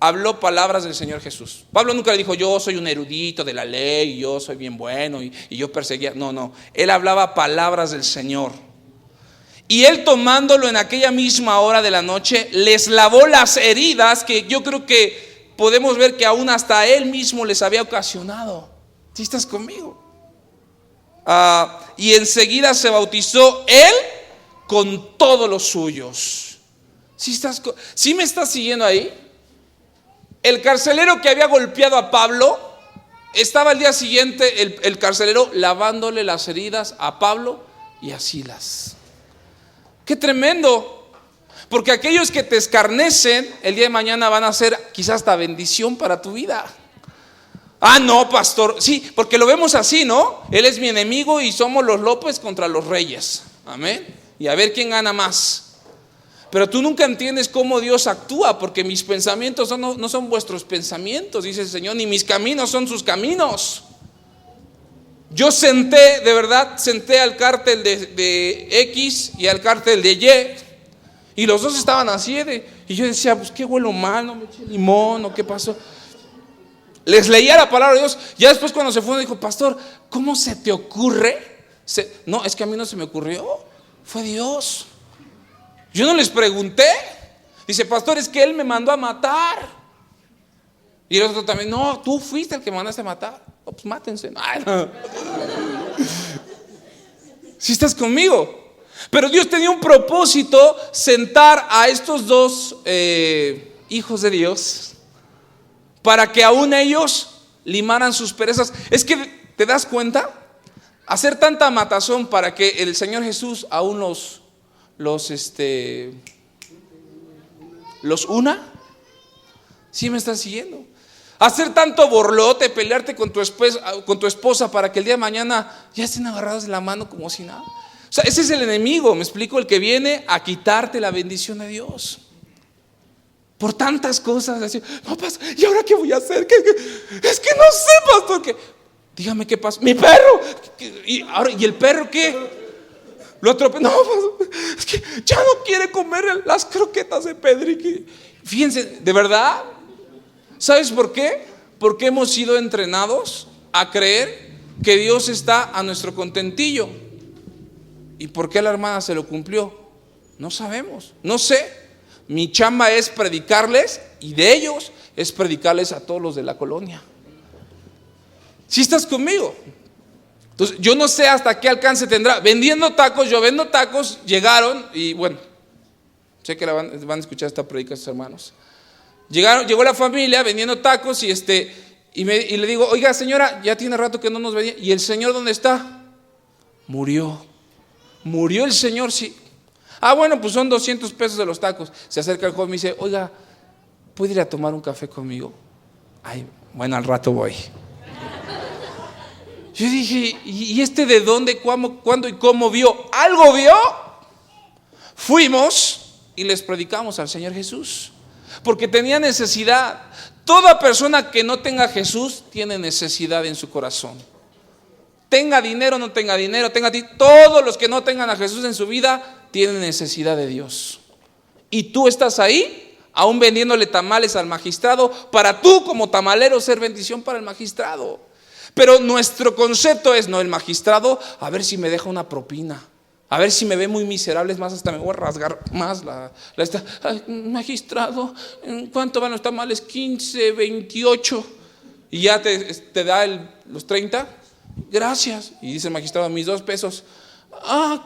habló palabras del Señor Jesús. Pablo nunca le dijo, yo soy un erudito de la ley, yo soy bien bueno y yo perseguía. No, él hablaba palabras del Señor. Y él, tomándolo en aquella misma hora de la noche, les lavó las heridas que yo creo que podemos ver que aún hasta él mismo les había ocasionado. ¿Sí estás conmigo? Y enseguida se bautizó él con todos los suyos. ¿Sí me estás siguiendo ahí? El carcelero que había golpeado a Pablo, estaba al día siguiente el carcelero lavándole las heridas a Pablo y a Silas. ¡Qué tremendo! Porque aquellos que te escarnecen el día de mañana van a ser quizás hasta bendición para tu vida. No, pastor, sí, porque lo vemos así, ¿no? Él es mi enemigo y somos los López contra los Reyes. Amén. Y a ver quién gana más. Pero tú nunca entiendes cómo Dios actúa, porque mis pensamientos no son vuestros pensamientos, dice el Señor, ni mis caminos son sus caminos. Yo senté al cártel de X y al cártel de Y, y los dos estaban así, y yo decía, pues qué huelo mal, no me eché limón, o qué pasó. Les leía la palabra de Dios. Ya después cuando se fue me dijo, pastor, ¿cómo se te ocurre? No, es que a mí no se me ocurrió, fue Dios. Yo no les pregunté. Dice, pastor, es que él me mandó a matar. Y el otro también, no, tú fuiste el que me mandaste a matar. Pues mátense. No. ¿Sí estás conmigo? Pero Dios tenía un propósito, sentar a estos dos hijos de Dios, para que aún ellos limaran sus perezas. Es que, ¿te das cuenta? Hacer tanta matazón para que el Señor Jesús aún los una. ¿Sí me estás siguiendo? Hacer tanto borlote, pelearte con tu esposa para que el día de mañana ya estén agarrados de la mano como si nada. O sea, ese es el enemigo, me explico, el que viene a quitarte la bendición de Dios. Por tantas cosas, así, no pasa, ¿y ahora qué voy a hacer? Es que no sé, pastor. Dígame qué pasa. Mi perro. ¿Y el perro qué? Lo atropelló. No, es que ya no quiere comer las croquetas de Pedrique. Fíjense, de verdad. ¿Sabes por qué? Porque hemos sido entrenados a creer que Dios está a nuestro contentillo. ¿Y por qué la hermana se lo cumplió? No sabemos, no sé. Mi chamba es predicarles, y de ellos es predicarles a todos los de la colonia. ¿Sí estás conmigo? Entonces yo no sé hasta qué alcance tendrá. Vendiendo tacos, yo vendo tacos, llegaron, y bueno, sé que van a escuchar esta predica sus hermanos. Llegó la familia vendiendo tacos y le digo, oiga señora, ya tiene rato que no nos venía. ¿Y el señor dónde está? Murió el señor, sí. Bueno, pues son 200 pesos de los tacos. Se acerca el joven y me dice, oiga, ¿puede ir a tomar un café conmigo? Bueno, al rato voy. Yo dije, ¿y este de dónde, cuándo y cómo vio? ¿Algo vio? Fuimos y les predicamos al Señor Jesús, porque tenía necesidad. Toda persona que no tenga a Jesús tiene necesidad en su corazón. Tenga dinero o no tenga dinero, todos los que no tengan a Jesús en su vida tienen necesidad de Dios. Y tú estás ahí, aún vendiéndole tamales al magistrado, para tú como tamalero ser bendición para el magistrado. Pero nuestro concepto es, no, el magistrado, a ver si me deja una propina, a ver si me ve muy miserable, es más, hasta me voy a rasgar más magistrado, ¿cuánto van los tamales? 15, 28. Y ya te da los 30. Gracias. Y dice el magistrado, mis 2 pesos.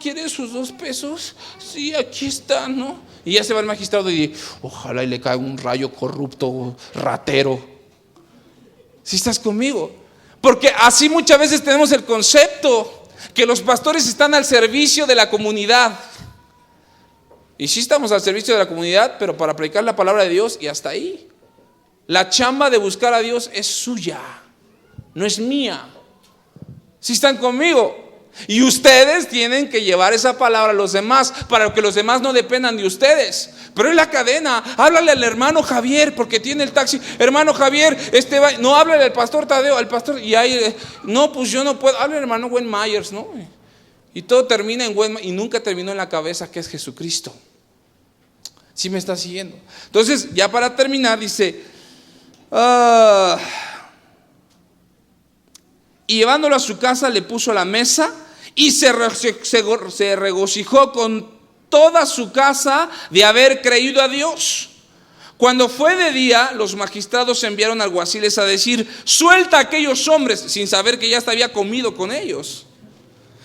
¿Quiere sus 2 pesos? Sí, aquí están, ¿no? Y ya se va el magistrado y ojalá y le caiga un rayo corrupto, ratero. ¿Sí estás conmigo? Porque así muchas veces tenemos el concepto que los pastores están al servicio de la comunidad. Y sí estamos al servicio de la comunidad, pero para predicar la palabra de Dios y hasta ahí. La chamba de buscar a Dios es suya, no es mía. ¿Sí están conmigo? Y ustedes tienen que llevar esa palabra a los demás para que los demás no dependan de ustedes. Pero en la cadena, háblale al hermano Javier porque tiene el taxi. Hermano Javier, no háblale al pastor Tadeo, al pastor. Y ahí, no, pues yo no puedo. Háblale al hermano Wayne Myers, ¿no? Y todo termina en Wayne y nunca terminó en la cabeza que es Jesucristo. ¿Sí me está siguiendo? Entonces, ya para terminar, dice: y llevándolo a su casa, le puso a la mesa. Y se regocijó con toda su casa de haber creído a Dios. Cuando fue de día, los magistrados enviaron alguaciles a decir: suelta a aquellos hombres, sin saber que ya se había comido con ellos.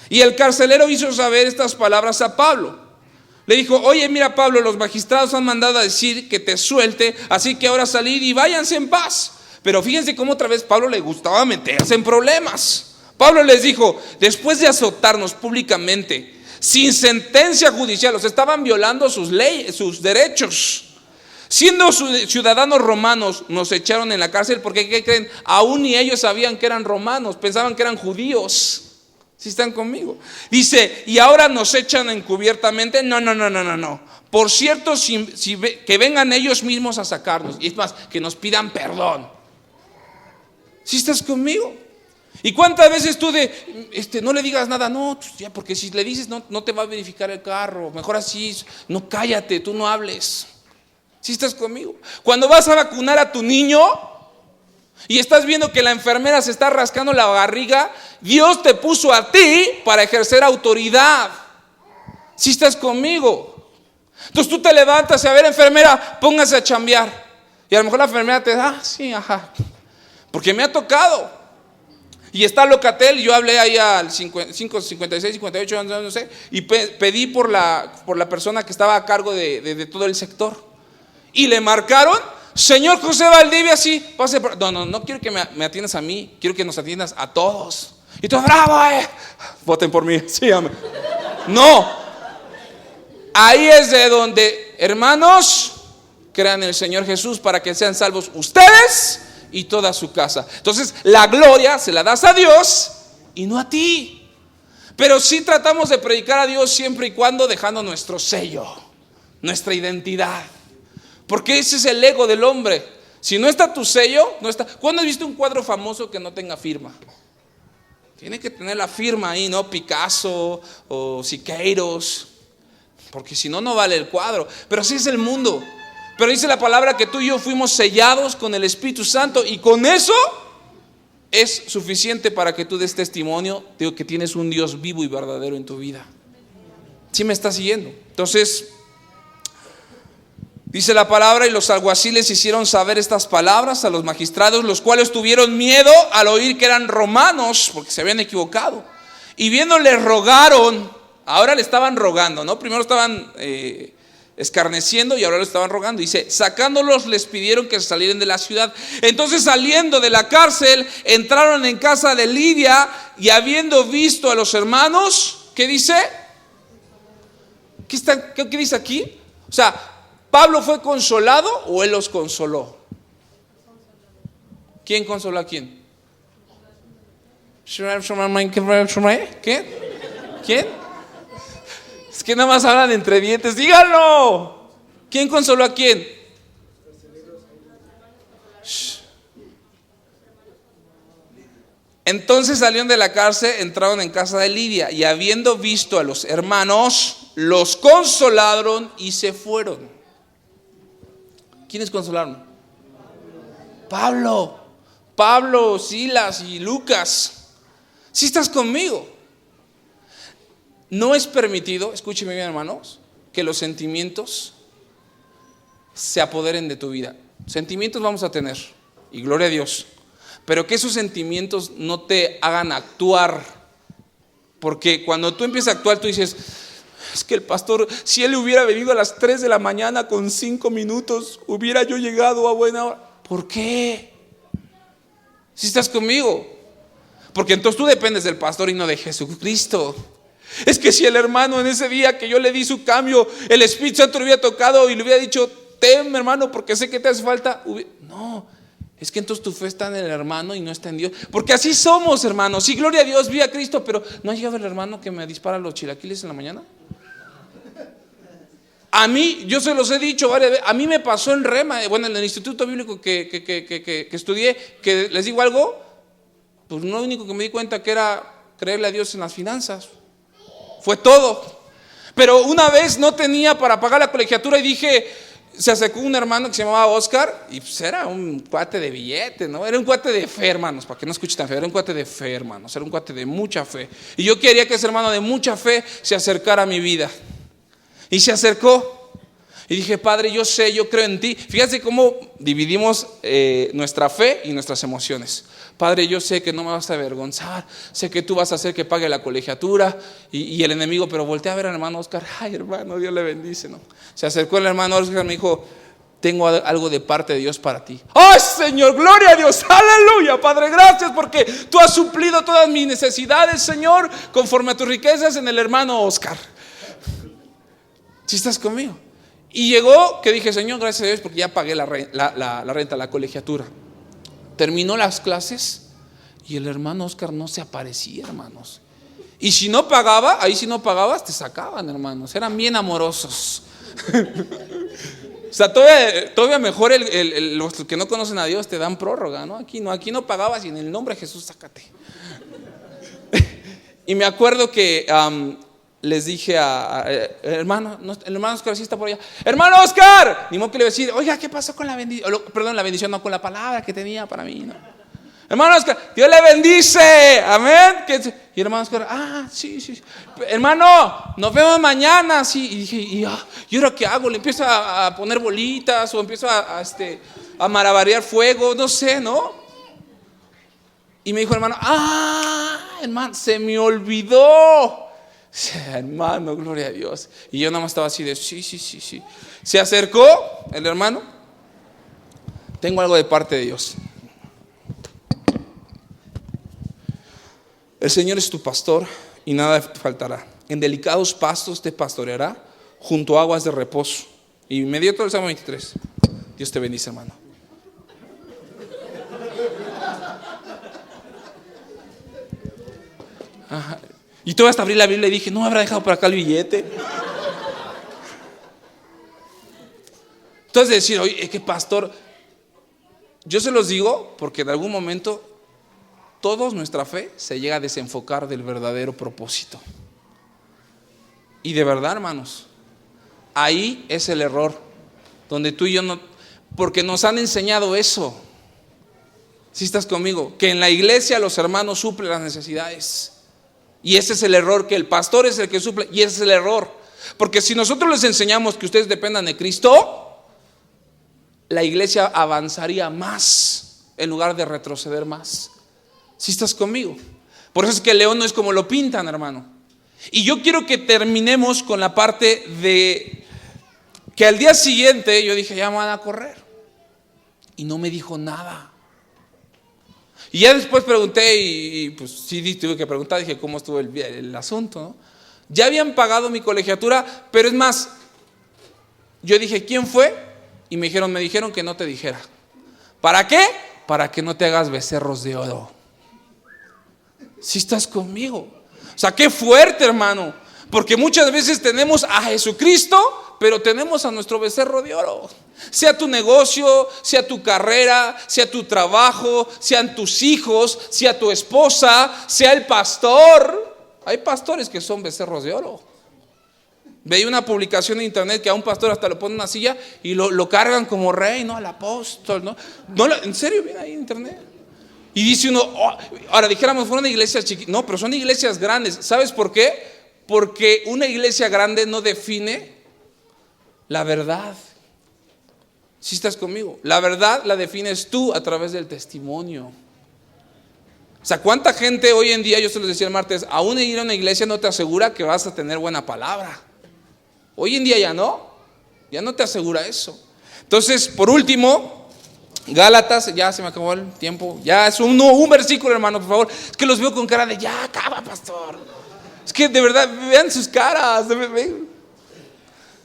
Y el carcelero hizo saber estas palabras a Pablo. Le dijo: oye, mira, Pablo, los magistrados han mandado a decir que te suelte, así que ahora salid y váyanse en paz. Pero fíjense cómo otra vez Pablo le gustaba meterse en problemas. Pablo les dijo: después de azotarnos públicamente, sin sentencia judicial, los estaban violando sus leyes, sus derechos. Siendo ciudadanos romanos, nos echaron en la cárcel porque, ¿qué creen? Aún ni ellos sabían que eran romanos, pensaban que eran judíos. ¿Sí están conmigo? Dice: y ahora nos echan encubiertamente. No. Por cierto, que vengan ellos mismos a sacarnos. Y es más, que nos pidan perdón. ¿Sí estás conmigo? ¿Y cuántas veces tú no le digas nada? No, ya, porque si le dices no te va a verificar el carro. Mejor así, no, cállate, tú no hables. ¿Sí estás conmigo? Cuando vas a vacunar a tu niño y estás viendo que la enfermera se está rascando la barriga, Dios te puso a ti para ejercer autoridad. ¿Sí estás conmigo? Entonces tú te levantas y: a ver, enfermera, póngase a chambear. Y a lo mejor la enfermera te da: sí, ajá. Porque me ha tocado. Y está Locatel, y yo hablé ahí al 56, 58, no sé, y pedí por la persona que estaba a cargo de todo el sector. Y le marcaron: señor José Valdivia, sí, pase por... No quiero que me atiendas a mí, quiero que nos atiendas a todos. Y todos: bravo, voten por mí, sí, amén. No, ahí es de donde, hermanos, crean en el Señor Jesús para que sean salvos ustedes y toda su casa. Entonces la gloria se la das a Dios y no a ti. Pero sí tratamos de predicar a Dios siempre y cuando dejando nuestro sello, nuestra identidad. Porque ese es el ego del hombre. Si no está tu sello, no está. ¿Cuándo has visto un cuadro famoso que no tenga firma? Tiene que tener la firma ahí, ¿no? Picasso o Siqueiros. Porque si no, no vale el cuadro. Pero así es el mundo. Pero dice la palabra que tú y yo fuimos sellados con el Espíritu Santo, y con eso es suficiente para que tú des testimonio de que tienes un Dios vivo y verdadero en tu vida. ¿Sí me estás siguiendo? Entonces, dice la palabra: y los alguaciles hicieron saber estas palabras a los magistrados, los cuales tuvieron miedo al oír que eran romanos, porque se habían equivocado. Y viéndole rogaron. Ahora le estaban rogando, ¿no? Primero estaban escarneciendo y ahora le estaban rogando. Dice: sacándolos les pidieron que salieran de la ciudad. Entonces, saliendo de la cárcel, entraron en casa de Lidia, y habiendo visto a los hermanos, ¿qué dice? ¿Qué dice aquí? O sea, ¿Pablo fue consolado o él los consoló? ¿Quién consoló a quién? ¿Quién? Es que nada más hablan entre dientes. ¡Díganlo! ¿Quién consoló a quién? Entonces salieron de la cárcel, entraron en casa de Lidia, y habiendo visto a los hermanos, los consolaron y se fueron. ¿Quiénes consolaron? Pablo, Silas y Lucas. ¿Sí estás conmigo? No es permitido, escúcheme bien, hermanos, que los sentimientos se apoderen de tu vida. Sentimientos vamos a tener, y gloria a Dios, pero que esos sentimientos no te hagan actuar. Porque cuando tú empiezas a actuar, tú dices: es que el pastor, si él hubiera venido a las 3 de la mañana con 5 minutos, hubiera yo llegado a buena hora. ¿Por qué? ¿Si estás conmigo? Porque entonces tú dependes del pastor y no de Jesucristo. Es que si el hermano en ese día que yo le di su cambio, el Espíritu Santo le hubiera tocado y le hubiera dicho, ten hermano porque sé que te hace falta. No, es que entonces tu fe está en el hermano y no está en Dios. Porque así somos, hermanos. Sí, gloria a Dios, vi a Cristo, pero ¿no ha llegado el hermano que me dispara los chilaquiles en la mañana? A mí, yo se los he dicho varias veces, a mí me pasó en Rema, bueno, en el instituto bíblico que estudié, que les digo algo, pues lo único que me di cuenta que era creerle a Dios en las finanzas. Fue todo. Pero una vez no tenía para pagar la colegiatura y dije, se acercó un hermano que se llamaba Oscar y pues era un cuate de billete, ¿no? Era un cuate de fe, hermanos, para que no escuche tan feo, era un cuate de fe, hermanos, era un cuate de mucha fe. Y yo quería que ese hermano de mucha fe se acercara a mi vida. Y se acercó y dije, Padre, yo sé, yo creo en ti. Fíjate cómo dividimos nuestra fe y nuestras emociones. Padre, yo sé que no me vas a avergonzar, sé que tú vas a hacer que pague la colegiatura y el enemigo, pero volteé a ver al hermano Oscar. Ay, hermano, Dios le bendice, ¿no? Se acercó el hermano Oscar y me dijo, tengo algo de parte de Dios para ti. ¡Ay, Señor! ¡Gloria a Dios! ¡Aleluya! Padre, gracias porque tú has suplido todas mis necesidades, Señor, conforme a tus riquezas en el hermano Oscar. ¿Sí estás conmigo? Y llegó que dije, Señor, gracias a Dios porque ya pagué la renta, la colegiatura. Terminó las clases y el hermano Oscar no se aparecía, hermanos. Y si no pagaba, ahí si no pagabas te sacaban, hermanos. Eran bien amorosos. O sea, todavía mejor los que no conocen a Dios te dan prórroga, ¿no? Aquí no pagabas y en el nombre de Jesús sácate. Y me acuerdo que les dije el hermano Oscar sí está por allá. ¡Hermano Oscar! Ni modo que le iba a decir, oiga, ¿qué pasó con la bendición? Perdón, la bendición no, con la palabra que tenía para mí, ¿no? Hermano Oscar, Dios le bendice, amén. Y el hermano Oscar, sí. Hermano, nos vemos mañana, sí. Y dije, ¿y ahora qué hago? Le empiezo a poner bolitas o empiezo a malabarear fuego, no sé, ¿no? Y me dijo el hermano, hermano, se me olvidó. Hermano, gloria a Dios. Y yo nada más estaba así de sí. Se acercó el hermano. Tengo algo de parte de Dios. El Señor es tu pastor y nada te faltará. En delicados pastos te pastoreará junto a aguas de reposo. Y me dio todo el Salmo 23. Dios te bendice, hermano. Ajá. Y tú hasta abrí la Biblia y dije, no habrá dejado por acá el billete. Entonces decir, oye, ¿qué pastor? Yo se los digo porque en algún momento todos nuestra fe se llega a desenfocar del verdadero propósito. Y de verdad, hermanos, ahí es el error, donde tú y yo no, porque nos han enseñado eso. ¿Sí estás conmigo? Que en la iglesia los hermanos suplen las necesidades. Y ese es el error, que el pastor es el que suple, y ese es el error. Porque si nosotros les enseñamos que ustedes dependan de Cristo, la iglesia avanzaría más en lugar de retroceder más. ¿Sí estás conmigo? Por eso es que el león no es como lo pintan, hermano. Y yo quiero que terminemos con la parte de que al día siguiente yo dije, ya me van a correr. Y no me dijo nada. Y ya después pregunté y pues sí tuve que preguntar, dije cómo estuvo el asunto, ¿no? Ya habían pagado mi colegiatura, pero es más, yo dije, ¿quién fue? Y me dijeron que no te dijera. ¿Para qué? Para que no te hagas becerros de oro. Si estás conmigo. O sea, qué fuerte, hermano. Porque muchas veces tenemos a Jesucristo, pero tenemos a nuestro becerro de oro. Sea tu negocio, sea tu carrera, sea tu trabajo, sean tus hijos, sea tu esposa, sea el pastor. Hay pastores que son becerros de oro. Veía una publicación en internet que a un pastor hasta lo ponen en una silla y lo cargan como rey, ¿no? Al apóstol, ¿no? En serio, viene ahí en internet. Y dice uno, ahora dijéramos, fueron iglesias chiquitas. No, pero son iglesias grandes. ¿Sabes por qué? Porque una iglesia grande no define la verdad. ¿Sí estás conmigo? La verdad la defines tú a través del testimonio. O sea, ¿cuánta gente hoy en día, yo se los decía el martes, aún ir a una iglesia no te asegura que vas a tener buena palabra? Hoy en día ya no te asegura eso. Entonces, por último, Gálatas, ya se me acabó el tiempo. Ya es un versículo, hermano, por favor. Es que los veo con cara de ya acaba, pastor. Es que de verdad, vean sus caras.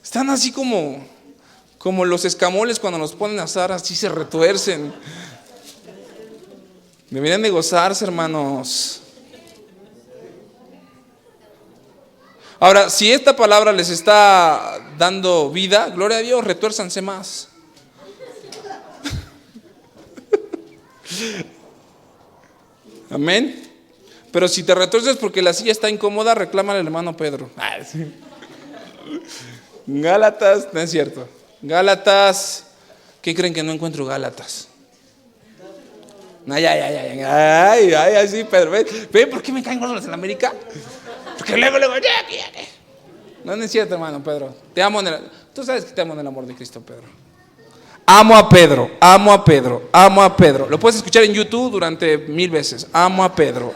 Están así como los escamoles cuando los ponen a asar, así se retuercen. Deberían de gozarse, hermanos. Ahora, si esta palabra les está dando vida, gloria a Dios, retuérzanse más. Amén. Pero si te retuerces porque la silla está incómoda, reclámale al hermano Pedro. Gálatas, no es cierto. Gálatas, ¿qué creen que no encuentro Gálatas? Ay, sí, Pedro. ¿Ve por qué me caen gordos los en América? Porque luego. No es cierto, hermano Pedro. Te amo tú sabes que te amo en el amor de Cristo, Pedro. Amo a Pedro. Lo puedes escuchar en YouTube durante 1000 veces. Amo a Pedro.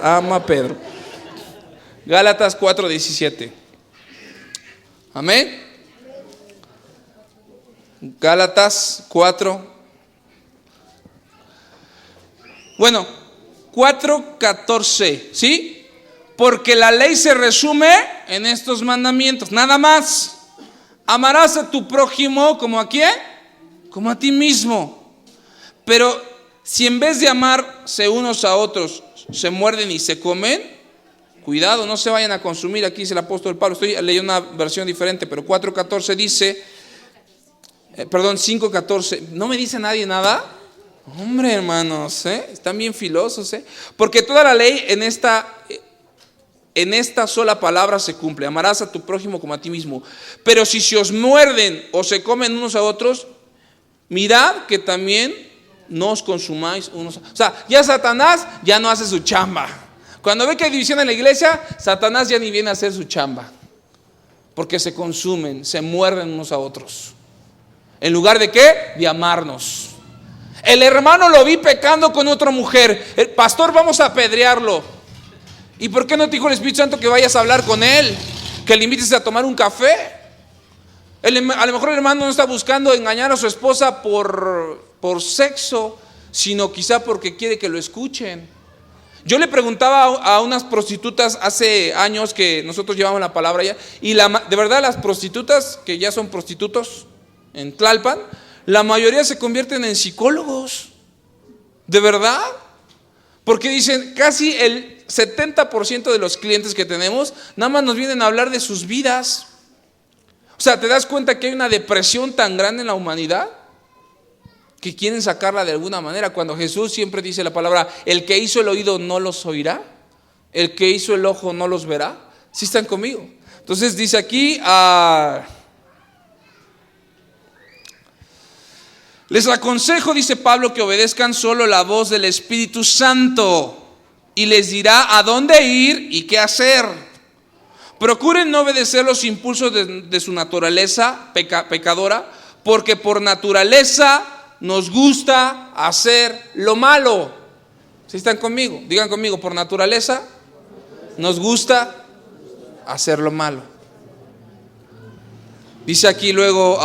Gálatas 4:17. Amén. Gálatas 4. Bueno, 4:14, ¿sí? Porque la ley se resume en estos mandamientos, nada más. Amarás a tu prójimo como a quién, como a ti mismo. Pero si en vez de amarse unos a otros se muerden y se comen, cuidado, no se vayan a consumir. Aquí dice el apóstol Pablo, estoy leyendo una versión diferente, pero 4:14 dice, 5:14, ¿no me dice nadie nada? Hombre, hermanos, están bien filosos, porque toda la ley en esta sola palabra se cumple. Amarás a tu prójimo como a ti mismo. Pero si se os muerden o se comen unos a otros, mirad que también no os consumáis unos. O sea, ya Satanás ya no hace su chamba. Cuando ve que hay división en la iglesia, Satanás ya ni viene a hacer su chamba, porque se consumen, se muerden unos a otros. ¿En lugar de qué? De amarnos. El hermano lo vi pecando con otra mujer. El pastor, vamos a apedrearlo. ¿Y por qué no te dijo el Espíritu Santo que vayas a hablar con él? Que le invites a tomar un café. A lo mejor el hermano no está buscando engañar a su esposa por sexo, sino quizá porque quiere que lo escuchen. Yo le preguntaba a unas prostitutas hace años que nosotros llevamos la palabra allá, y de verdad las prostitutas que ya son prostitutos en Tlalpan, la mayoría se convierten en psicólogos. ¿De verdad? Porque dicen, casi el 70% de los clientes que tenemos nada más nos vienen a hablar de sus vidas. O sea, ¿te das cuenta que hay una depresión tan grande en la humanidad que quieren sacarla de alguna manera? Cuando Jesús siempre dice la palabra, el que hizo el oído no los oirá, el que hizo el ojo no los verá. ¿Sí están conmigo? Entonces dice aquí, les aconsejo, dice Pablo, que obedezcan solo la voz del Espíritu Santo, y les dirá a dónde ir y qué hacer. Procuren no obedecer los impulsos de su naturaleza pecadora, porque por naturaleza nos gusta hacer lo malo. ¿Sí están conmigo? Digan conmigo, por naturaleza nos gusta hacer lo malo. Dice aquí luego,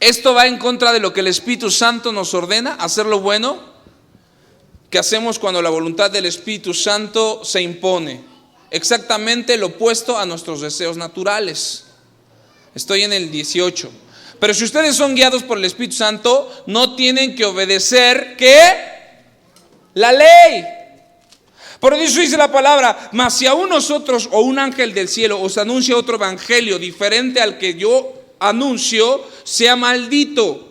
esto va en contra de lo que el Espíritu Santo nos ordena, hacer lo bueno, que hacemos cuando la voluntad del Espíritu Santo se impone. Exactamente lo opuesto a nuestros deseos naturales. Estoy en el 18. Pero si ustedes son guiados por el Espíritu Santo, no tienen que obedecer, ¿qué? La ley. Por eso dice la palabra, mas si aún nosotros o un ángel del cielo os anuncia otro evangelio diferente al que yo anuncio, sea maldito.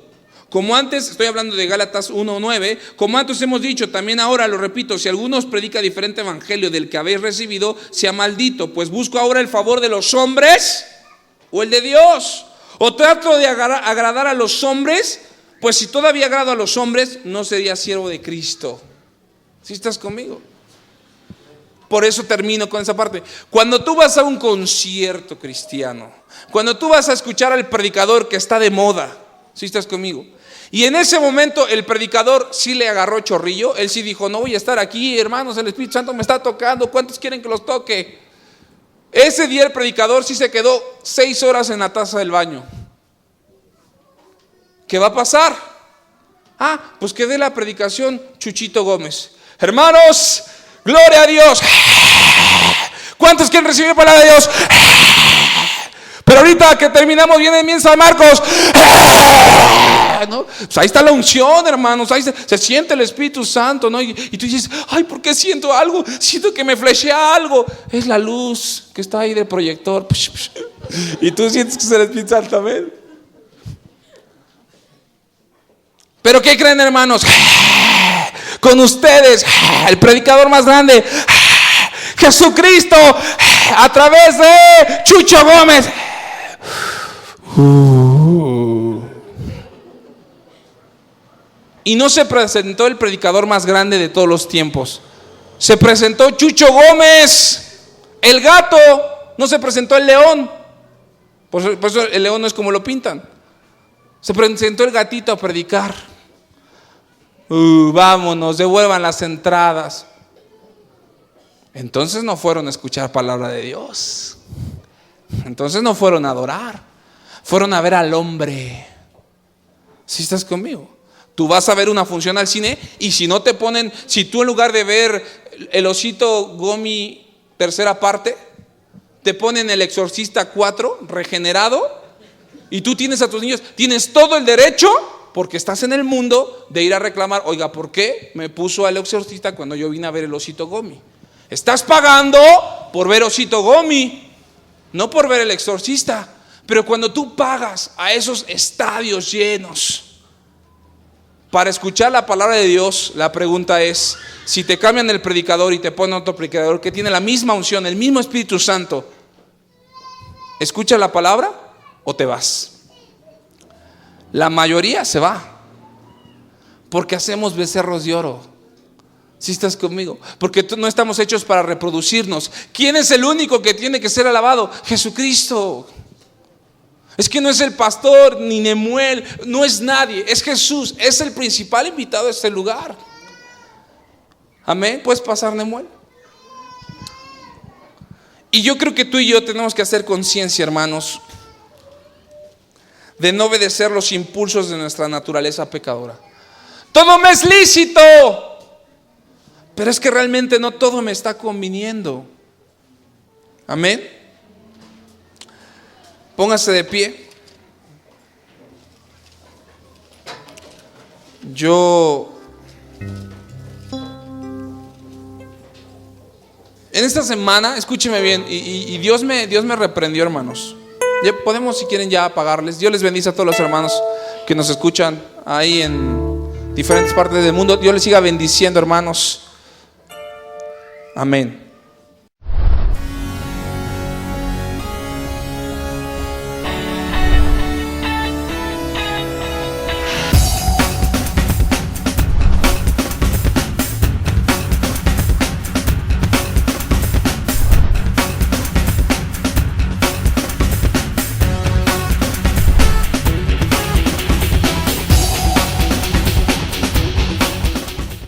Como antes, estoy hablando de Gálatas 1:9, como antes hemos dicho, también ahora lo repito, si alguno os predica diferente evangelio del que habéis recibido, sea maldito. Pues busco ahora el favor de los hombres o el de Dios. O trato de agradar a los hombres, pues si todavía agrado a los hombres, no sería siervo de Cristo. ¿Sí estás conmigo? Por eso termino con esa parte. Cuando tú vas a un concierto cristiano, cuando tú vas a escuchar al predicador que está de moda, ¿sí estás conmigo? Y en ese momento el predicador sí le agarró chorrillo, él sí dijo, no voy a estar aquí, hermanos, el Espíritu Santo me está tocando, ¿cuántos quieren que los toque? Ese día el predicador sí se quedó 6 horas en la taza del baño. ¿qué va a pasar? Pues que dé la predicación Chuchito Gómez. Hermanos, gloria a Dios. ¿Cuántos quieren recibir palabra de Dios? Pero ahorita que terminamos viene bien San Marcos, ¿no? Pues ahí está la unción, hermanos, ahí se siente el Espíritu Santo, ¿no? Y tú dices, ay, ¿por qué siento algo? Siento que me flashea algo. Es la luz que está ahí del proyector. Y tú sientes que es el Espíritu Santo, amén. Pero ¿qué creen, hermanos? Con ustedes, el predicador más grande, Jesucristo, a través de Chucho Gómez. Y no se presentó el predicador más grande de todos los tiempos. Se presentó Chucho Gómez, el gato. No se presentó el león. Por eso el león no es como lo pintan. Se presentó el gatito a predicar. Vámonos, devuelvan las entradas. Entonces no fueron a escuchar palabra de Dios. Entonces no fueron a adorar. Fueron a ver al hombre. ¿Sí estás conmigo? Tú vas a ver una función al cine y si no te ponen, si tú en lugar de ver el Osito Gomi tercera parte, te ponen el Exorcista 4 regenerado y tú tienes a tus niños, tienes todo el derecho, porque estás en el mundo, de ir a reclamar, oiga, ¿por qué me puso al Exorcista cuando yo vine a ver el Osito Gomi? Estás pagando por ver Osito Gomi, no por ver el Exorcista. Pero cuando tú pagas a esos estadios llenos para escuchar la palabra de Dios, la pregunta es, si te cambian el predicador y te ponen otro predicador que tiene la misma unción, el mismo Espíritu Santo, ¿escuchas la palabra o te vas? La mayoría se va, porque hacemos becerros de oro. ¿Sí estás conmigo? Porque no estamos hechos para reproducirnos. ¿Quién es el único que tiene que ser alabado? Jesucristo. Es que no es el pastor ni Nemuel, no es nadie, es Jesús, es el principal invitado a este lugar. Amén. ¿Puedes pasar, Nemuel? Y yo creo que tú y yo tenemos que hacer conciencia, hermanos, de no obedecer los impulsos de nuestra naturaleza pecadora. Todo me es lícito, pero es que realmente no todo me está conviniendo. Amén. Póngase de pie. En esta semana, escúcheme bien, y Dios me reprendió, hermanos. Ya podemos, si quieren, ya apagarles. Dios les bendice a todos los hermanos que nos escuchan ahí en diferentes partes del mundo. Dios les siga bendiciendo, hermanos. Amén.